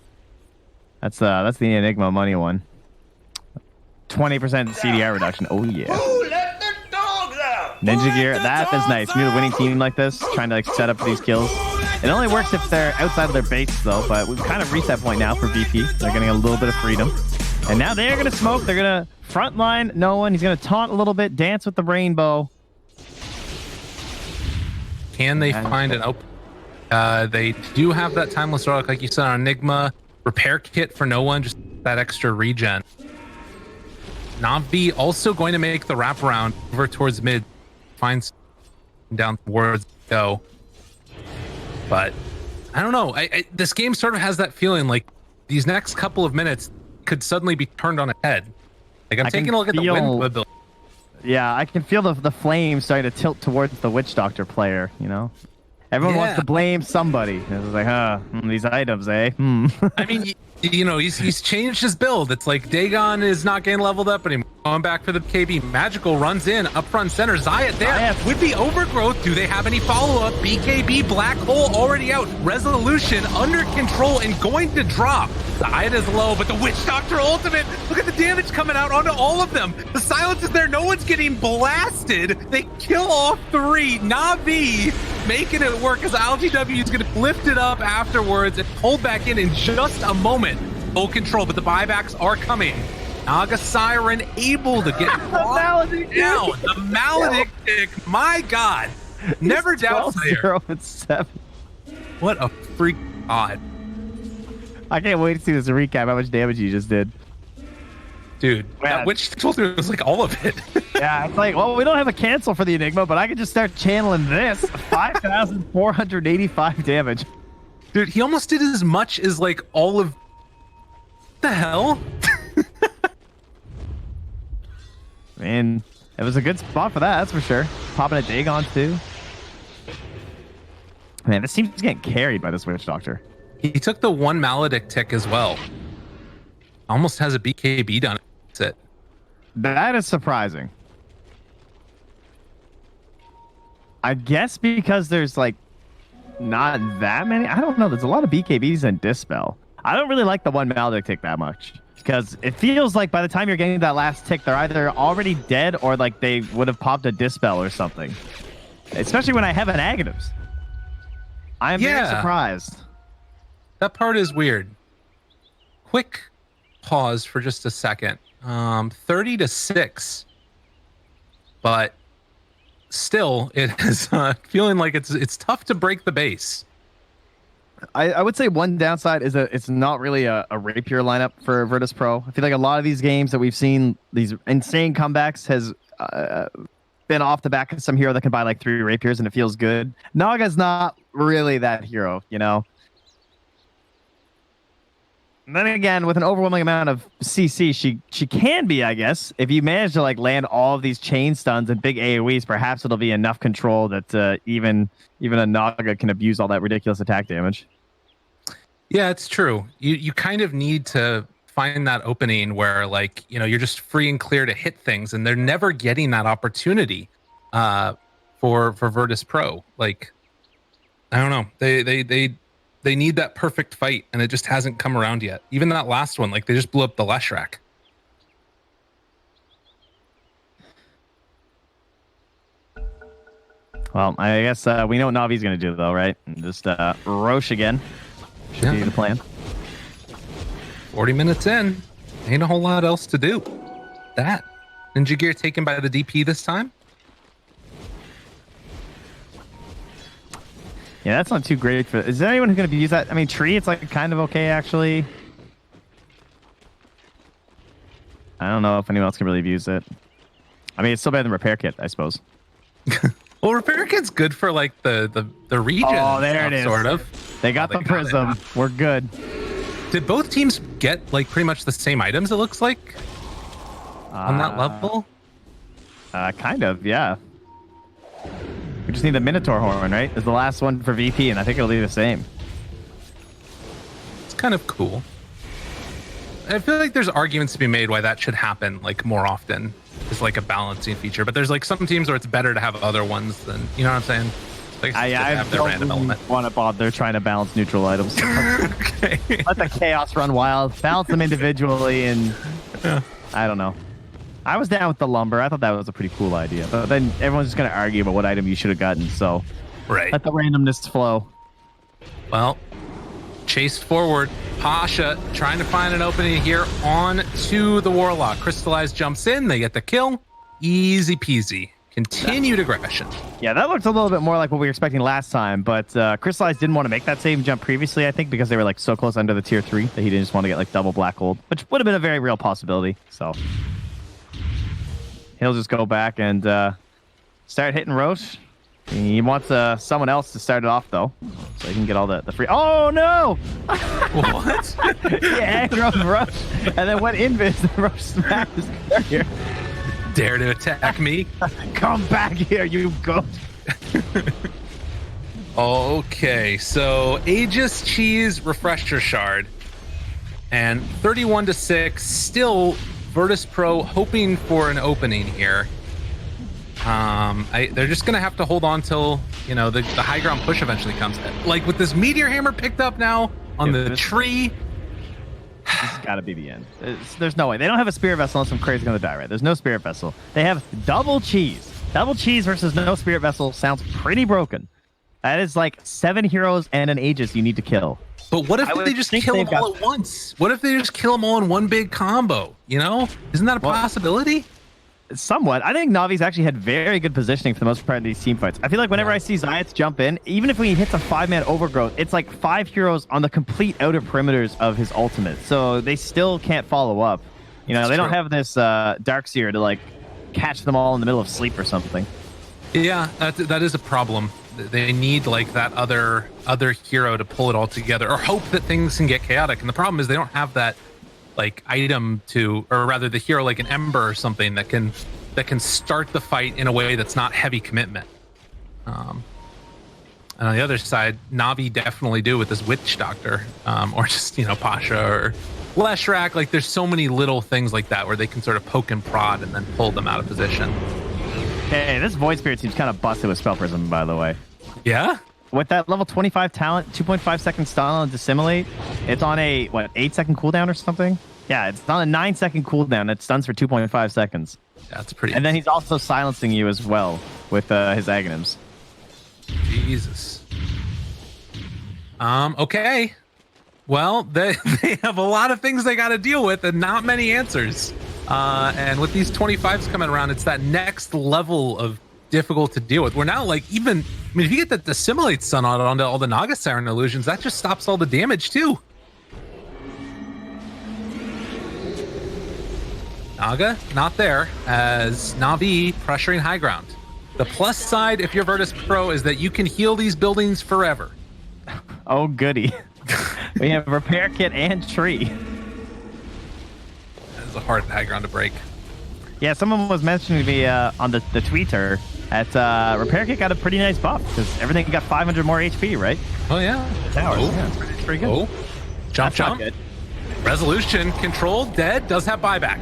E: That's the Enigma money one. 20% CDR reduction. Oh yeah.
F: Ooh, let the dogs out.
E: Ninja Gear. That is nice. You're a winning team like this, trying to like set up these kills. It only works if they're outside of their base, though, but we've kind of reached that point now for VP. They're getting a little bit of freedom. And now they're going to smoke. They're going to frontline no one. He's going to taunt a little bit, dance with the rainbow.
D: Can they find an open? They do have that Timeless Relic, like you said, on Enigma. Repair kit for no one, just that extra regen. NaVi also going to make the wraparound over towards mid. Finds down towards go. But I don't know. This game sort of has that feeling like these next couple of minutes could suddenly be turned on its head. Like I'm taking a look at the win build.
E: Yeah, I can feel the flames starting to tilt towards the Witch Doctor player, you know? Everyone wants to blame somebody. It's like, these items, eh?
D: I mean, you know, he's changed his build. It's like Dagon is not getting leveled up anymore. Going back for the KB. Magical runs in, up front center. Zayat there. With the overgrowth, do they have any follow-up? BKB, Black Hole already out. Resolution under control and going to drop. Zayat is low, but the Witch Doctor ultimate. Look at the damage coming out onto all of them. The silence is there. No one's getting blasted. They kill off 3. NaVi making it work as LGW is going to lift it up afterwards and pull back in just a moment. Full control, but the buybacks are coming. Naga Siren able to get down. The Maledict, my God. Never doubt there.
E: 0-7.
D: What a freak god.
E: I can't wait to see this recap, how much damage you just did.
D: Dude, that Witch told me it was like all of it.
E: Yeah, it's like, well, we don't have a cancel for the Enigma, but I could just start channeling this. 5,485 damage.
D: Dude, he almost did as much as like all of... What the hell?
E: Man, it was a good spot for that, that's for sure. Popping a Dagon too. Man, this team's getting carried by this Witch Doctor.
D: He took the 1 Maledict tick as well. Almost has a BKB done. That's it.
E: That is surprising. I guess because there's like not that many. I don't know. There's a lot of BKBs and Dispel. I don't really like the 1 Maledict tick that much because it feels like by the time you're getting that last tick, they're either already dead or like they would have popped a Dispel or something. Especially when I have an Agatams. I am very surprised.
D: That part is weird. Quick pause for just a second. 30-6, but still, it is feeling like it's tough to break the base.
E: I would say one downside is that it's not really a rapier lineup for Virtus.pro. I feel like a lot of these games that we've seen, these insane comebacks, has been off the back of some hero that can buy like 3 rapiers and it feels good. Naga's not really that hero, you know? And then again, with an overwhelming amount of CC, she can be, I guess. If you manage to like land all of these chain stuns and big AoEs, perhaps it'll be enough control that even a Naga can abuse all that ridiculous attack damage.
D: Yeah, it's true. You kind of need to find that opening where, like, you know, you're just free and clear to hit things, and they're never getting that opportunity for Virtus.pro. Like, I don't know. They need that perfect fight, and it just hasn't come around yet. Even that last one, like, they just blew up the Leshrac.
E: Well, I guess we know what Navi's going to do, though, right? Just Roche again. Should be the plan.
D: 40 minutes in. Ain't a whole lot else to do. That. Ninja Gear taken by the DP this time?
E: Yeah, that's not too great for... Is there anyone who's going to use that? I mean, Tree, it's like kind of okay, actually. I don't know if anyone else can really use it. I mean, it's still better than Repair Kit, I suppose.
D: Well, Repair Kit's good for, like, the region.
E: Oh, there it is.
D: Sort of.
E: They got the Prism. We're good.
D: Did both teams get, like, pretty much the same items, it looks like? On that level?
E: Kind of, yeah. We just need the Minotaur Horn, right? It's the last one for VP, and I think it'll be the same.
D: It's kind of cool. I feel like there's arguments to be made why that should happen, like, more often. It's like a balancing feature, but there's like some teams where it's better to have other ones than, you know what I'm saying? Like,
E: I
D: have their random element.
E: Want to bother trying to balance neutral items.
D: Okay.
E: Let the chaos run wild. Balance them individually, and I don't know. I was down with the lumber. I thought that was a pretty cool idea, but then everyone's just gonna argue about what item you should have gotten. So let the randomness flow.
D: Well, chased forward. Pasha trying to find an opening here on to the Warlock. Crystallized jumps in. They get the kill. Easy peasy. Continued aggression.
E: Yeah, that looked a little bit more like what we were expecting last time, but Crystallize didn't want to make that same jump previously, I think, because they were like so close under the tier 3 that he didn't just want to get like double black gold, which would have been a very real possibility. So he'll just go back and start hitting Roche. He wants someone else to start it off, though, so he can get all the free... Oh, no!
D: What?
E: Yeah, aggro Roche, and then went invis, and Roche smacked his carrier.
D: Dare to attack me?
E: Come back here, you goat.
D: Okay, so Aegis, Cheese, Refresher Shard. And 31-6, still Virtus.pro hoping for an opening here. They're just going to have to hold on till, you know, the high ground push eventually comes in. Like with this Meteor Hammer picked up now on the tree.
E: This has got to be the end. There's no way. They don't have a Spirit Vessel unless some crazy's going to die, right? There's no Spirit Vessel. They have double cheese. Double cheese versus no Spirit Vessel sounds pretty broken. That is like 7 heroes and an Aegis you need to kill.
D: But what if they just kill them all at once? What if they just kill them all in one big combo? You know? Isn't that a possibility?
E: Somewhat. I think Navi's actually had very good positioning for the most part in these team fights. I feel like whenever I see Zayats jump in, even if he hits a 5-man overgrowth, it's like 5 heroes on the complete outer perimeters of his ultimate. So they still can't follow up. You know, they don't have this Darkseer to like catch them all in the middle of sleep or something.
D: Yeah, that is a problem. They need like that other hero to pull it all together, or hope that things can get chaotic. And the problem is they don't have that like item to, or rather the hero like an Ember or something that can start the fight in a way that's not heavy commitment. And on the other side, Navi definitely do with this Witch Doctor, or just, you know, Pasha or Leshrac. Like there's so many little things like that where they can sort of poke and prod and then pull them out of position.
E: Hey, this Void Spirit seems kind of busted with Spell Prism, by the way.
D: Yeah?
E: With that level 25 talent, 2.5 second stun on Dissimilate, it's on a, 8-second cooldown or something? Yeah, it's on a 9-second cooldown. It stuns for 2.5 seconds.
D: That's pretty.
E: And then he's also silencing you as well with his Aghanims.
D: Jesus. Okay. Well, they have a lot of things they got to deal with and not many answers. And with these 25s coming around, it's that next level of difficult to deal with. We're now like if you get that Dissimilate stun onto all the Naga Siren illusions, that just stops all the damage too. Naga, not there, as Navi pressuring high ground. The plus side, if you're Virtus.pro, is that you can heal these buildings forever.
E: Oh, goody. We have Repair Kit and Tree.
D: That is a hard high ground to break.
E: Yeah, someone was mentioning to me on the Twitter that Repair Kit got a pretty nice buff because everything got 500 more HP, right?
D: Oh, yeah.
E: Towers.
D: Oh.
E: Yeah, it's pretty good.
D: Oh. Jump.
E: Good.
D: Resolution, control, dead, does have buyback.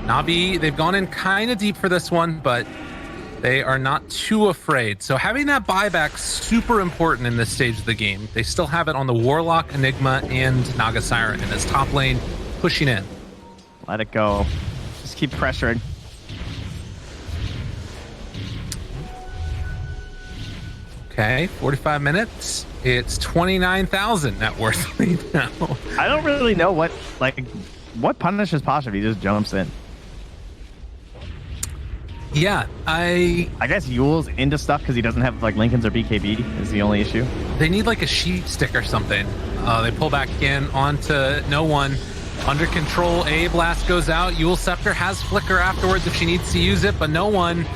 D: Navi, they've gone in kind of deep for this one, but they are not too afraid. So having that buyback super important in this stage of the game. They still have it on the Warlock, Enigma, and Naga Siren in this top lane, pushing in.
E: Let it go. Just keep pressuring.
D: Okay, 45 minutes. It's 29,000 net worth lead now.
E: I don't really know what punishes Pasha if he just jumps in.
D: Yeah, I
E: guess Yule's into stuff because he doesn't have like Lincolns or BKB is the only issue.
D: They need like a sheep stick or something. They pull back in onto no one. Under control, A blast goes out. Yule Scepter has flicker afterwards if she needs to use it, but no one.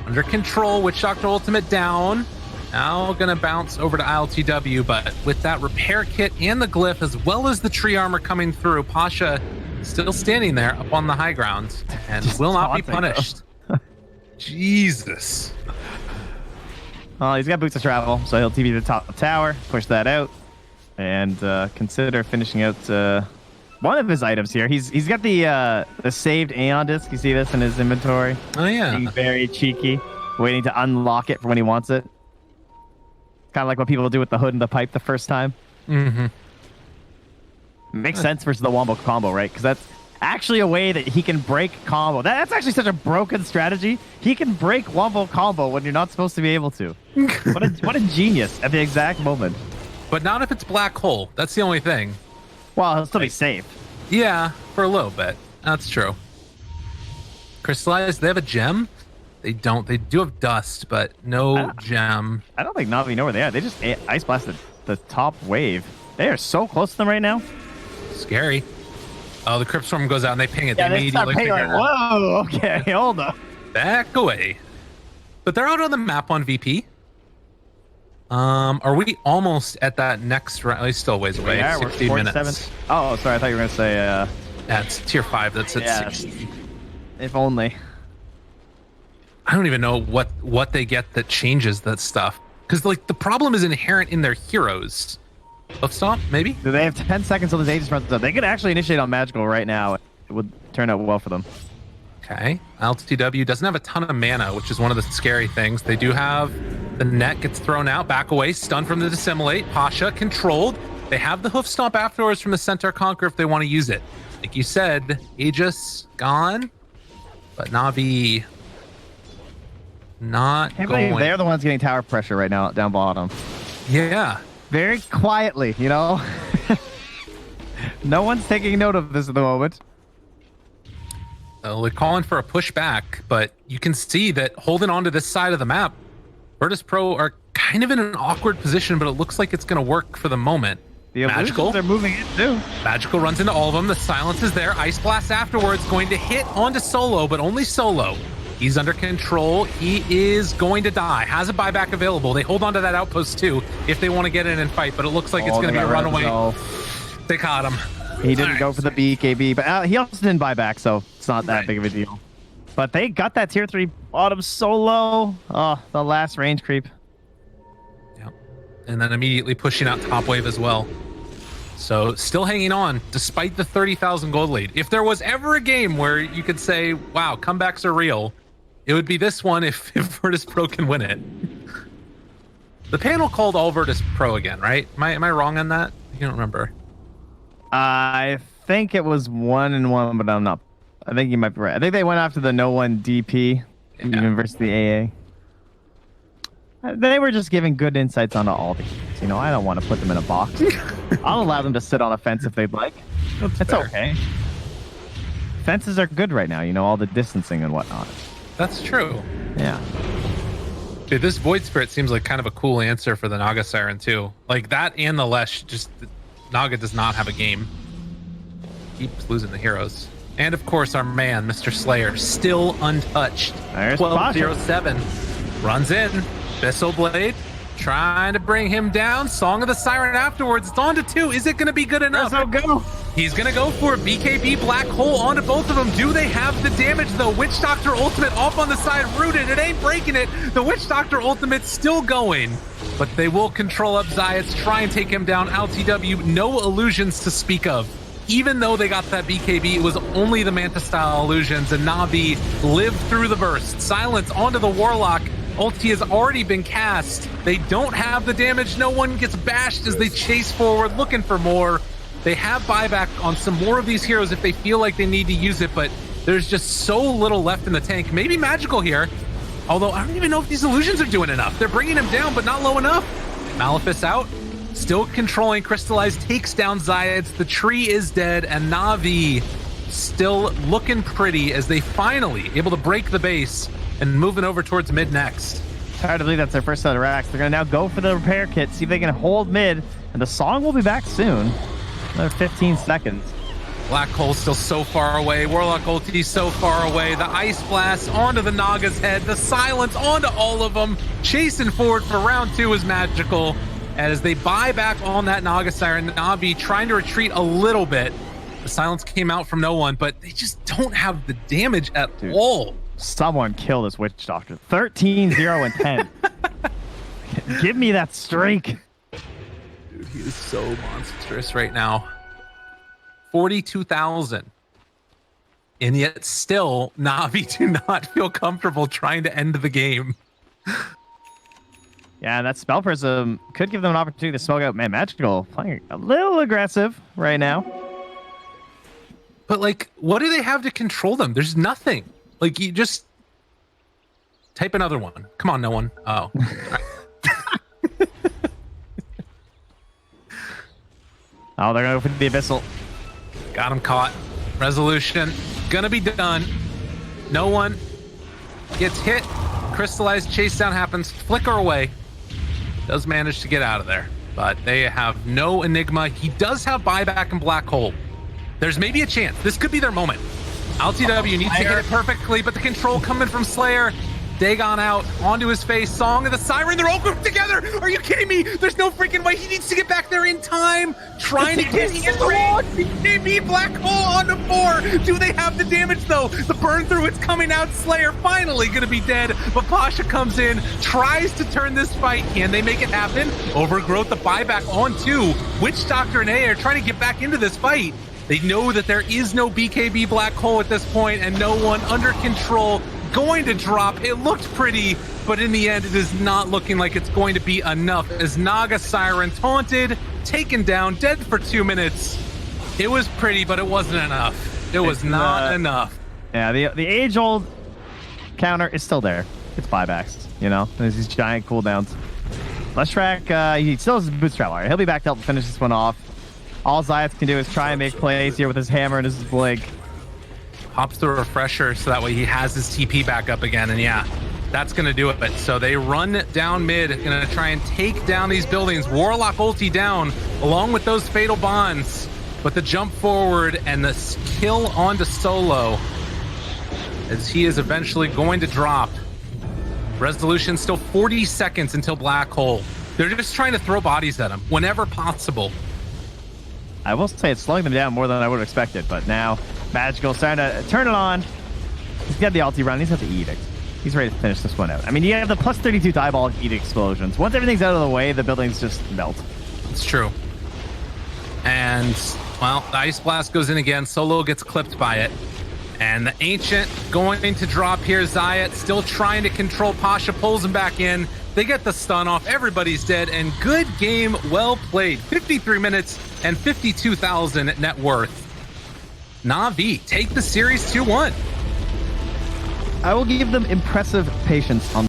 D: Under control, Witch Doctor ultimate down. Now gonna bounce over to ILTW, but with that repair kit and the glyph as well as the tree armor coming through, Pasha still standing there up on the high ground and just will not be punished. Jesus.
E: Well, he's got boots of travel, so he'll TP the top tower, push that out, and consider finishing out one of his items here. He's got the saved Aeon disc. You see this in his inventory?
D: Oh yeah.
E: Being very cheeky, waiting to unlock it for when he wants it. Kind of like what people do with the hood and the pipe the first time.
D: Mm-hmm.
E: Makes sense versus the Wombo combo, right? Because that's actually a way that he can break combo. That's actually such a broken strategy. He can break Wombo combo when you're not supposed to be able to. What a genius at the exact moment.
D: But not if it's black hole. That's the only thing.
E: Well, he'll still be safe.
D: Yeah, for a little bit. That's true. Crystallized, they have a gem. They don't. They do have dust, but no gem.
E: I don't think NaVi know where they are. They just ice blasted the top wave. They are so close to them right now.
D: Scary. Oh, the Crypt Storm goes out and they ping it.
E: Yeah,
D: they
E: they start
D: immediately
E: pinging like, whoa, okay, hold up.
D: back away. But they're out on the map on VP. Are we almost at that next round? It's still a ways away.
E: Yeah,
D: 16
E: we're
D: minutes.
E: Oh, sorry. I thought you were going to say...
D: That's tier 5. That's at 60.
E: If only.
D: I don't even know what they get that changes that stuff. Because like the problem is inherent in their heroes. Hoof Stomp, maybe?
E: Do they have 10 seconds till this Aegis runs up? They could actually initiate on Magical right now. It would turn out well for them.
D: Okay. LTW doesn't have a ton of mana, which is one of the scary things. They do have the net gets thrown out, back away, stun from the Dissimulate. Pasha controlled. They have the Hoof Stomp afterwards from the Centaur Conquer if they want to use it. Like you said, Aegis gone, but NaVi not going.
E: They're the ones getting tower pressure right now down bottom.
D: Yeah.
E: Very quietly, you know? No one's taking note of this at the moment.
D: They're calling for a pushback, but you can see that holding on to this side of the map, Virtus.pro are kind of in an awkward position, but it looks like it's going to work for the moment.
E: The
D: Magical,
E: they're moving in too.
D: Magical runs into all of them. The silence is there. Ice Blast afterwards going to hit onto Solo, but only Solo. He's under control. He is going to die. Has a buyback available. They hold on to that outpost too if they want to get in and fight, but it looks like it's going to be a runaway. They caught him.
E: He didn't go for the BKB, but he also didn't buy back, so it's not that big of a deal. But they got that tier 3 bottom so low. Oh, the last range creep.
D: Yep. And then immediately pushing out top wave as well. So still hanging on despite the 30,000 gold lead. If there was ever a game where you could say, wow, comebacks are real, it would be this one if Virtus.pro can win it. The panel called all Virtus.pro again, right? Am I wrong on that? I don't remember.
E: I think it was 1-1, but I'm not. I think you might be right. I think they went after the no one DP, even versus the AA. They were just giving good insights onto all the games. You know, I don't want to put them in a box. I'll allow them to sit on a fence if they'd like. It's okay. Fences are good right now, you know, all the distancing and whatnot.
D: That's true.
E: Yeah.
D: Dude, this Void Spirit seems like kind of a cool answer for the Naga Siren too. Like that and the Lesh, just Naga does not have a game. Keeps losing the heroes. And of course our man, Mr. Slayer, still untouched.
E: There's
D: 12-0-7. Runs in. Bissell Blade trying to bring him down. Song of the Siren afterwards. It's on to 2. Is it going to be good enough?
E: Go.
D: He's going to go for it. BKB Black Hole onto both of them. Do they have the damage though? Witch Doctor Ultimate off on the side. Rooted. It ain't breaking it. The Witch Doctor Ultimate still going. But they will control up Zayats. Try and take him down. LTW. No illusions to speak of. Even though they got that BKB, it was only the Manta style illusions. And NaVi lived through the burst. Silence onto the Warlock. Ulti has already been cast. They don't have the damage. No one gets bashed as they chase forward, looking for more. They have buyback on some more of these heroes if they feel like they need to use it, but there's just so little left in the tank. Maybe Magical here, although I don't even know if these illusions are doing enough. They're bringing him down, but not low enough. Malefice out, still controlling. Crystallize takes down Zayats. The tree is dead, and NaVi still looking pretty as they finally able to break the base and moving over towards mid next.
E: Hard to believe that's their first set of racks. They're going to now go for the repair kit, see if they can hold mid, and the song will be back soon. Another 15 seconds.
D: Black Hole still so far away. Warlock ulti so far away. The Ice Blast onto the Naga's head. The Silence onto all of them. Chasing forward for round 2 is Magical. As they buy back on that Naga Siren, NaVi trying to retreat a little bit. The Silence came out from no one, but they just don't have the damage at all.
E: Someone kill this Witch Doctor. 13, 0, and 10. Give me that streak.
D: Dude, he is so monstrous right now. 42,000. And yet still, NaVi do not feel comfortable trying to end the game.
E: Yeah, that Spell Prism could give them an opportunity to smoke out. Man, Magical playing a little aggressive right now.
D: But, like, what do they have to control them? There's nothing. Like, you just type another one. Come on, no one. Oh.
E: Oh, they're going to go for the Abyssal.
D: Got him caught. Resolution. Gonna be done. No one. gets hit. Crystallized chase down happens. Flicker away. Does manage to get out of there. But they have no Enigma. He does have buyback and Black Hole. There's maybe a chance. This could be their moment. LTW needs to hit it perfectly, but the control coming from Slayer. Dagon out onto his face. Song of the Siren. They're all grouped together. Are you kidding me? There's no freaking way. He needs to get back there in time. Trying to get in BKB Black Hole onto 4. Do they have the damage though? The burn through, it's coming out. Slayer finally gonna be dead, but Pasha comes in, tries to turn this fight. Can they make it happen? Overgrowth, the buyback on 2. Witch Doctor and A are trying to get back into this fight. They know that there is no BKB Black Hole at this point and no one under control. Going to drop. It looked pretty, but in the end, it is not looking like it's going to be enough as Naga Siren taunted, taken down, dead for 2 minutes. It was pretty, but it wasn't enough. It was not enough.
E: Yeah, the age-old counter is still there. It's buybacks, you know? There's these giant cooldowns. Leshrac, he still has his bootstrap. He'll be back to help finish this one off. All Zayat can do is try and make plays here with his hammer and his blink.
D: Pops the refresher so that way he has his TP back up again, and yeah, that's gonna do it. So they run down mid, gonna try and take down these buildings. Warlock ulti down along with those fatal bonds, but the jump forward and the kill onto Solo as he is eventually going to drop. Resolution still 40 seconds until Black Hole. They're just trying to throw bodies at him whenever possible.
E: I will say it's slowing them down more than I would have expected, but now Magical starting to turn it on. He's got the ulti run. He's got the Edict. He's ready to finish this one out. I mean, you have the plus 32 diabolic Edict explosions. Once everything's out of the way, the buildings just melt.
D: It's true. And, well, the Ice Blast goes in again. Solo gets clipped by it. And the Ancient going to drop here. Zayat still trying to control Pasha, pulls him back in. They get the stun off. Everybody's dead. And good game, well played. 53 minutes and 52,000 net worth. NaVi take the series 2-1.
E: I will give them impressive patience on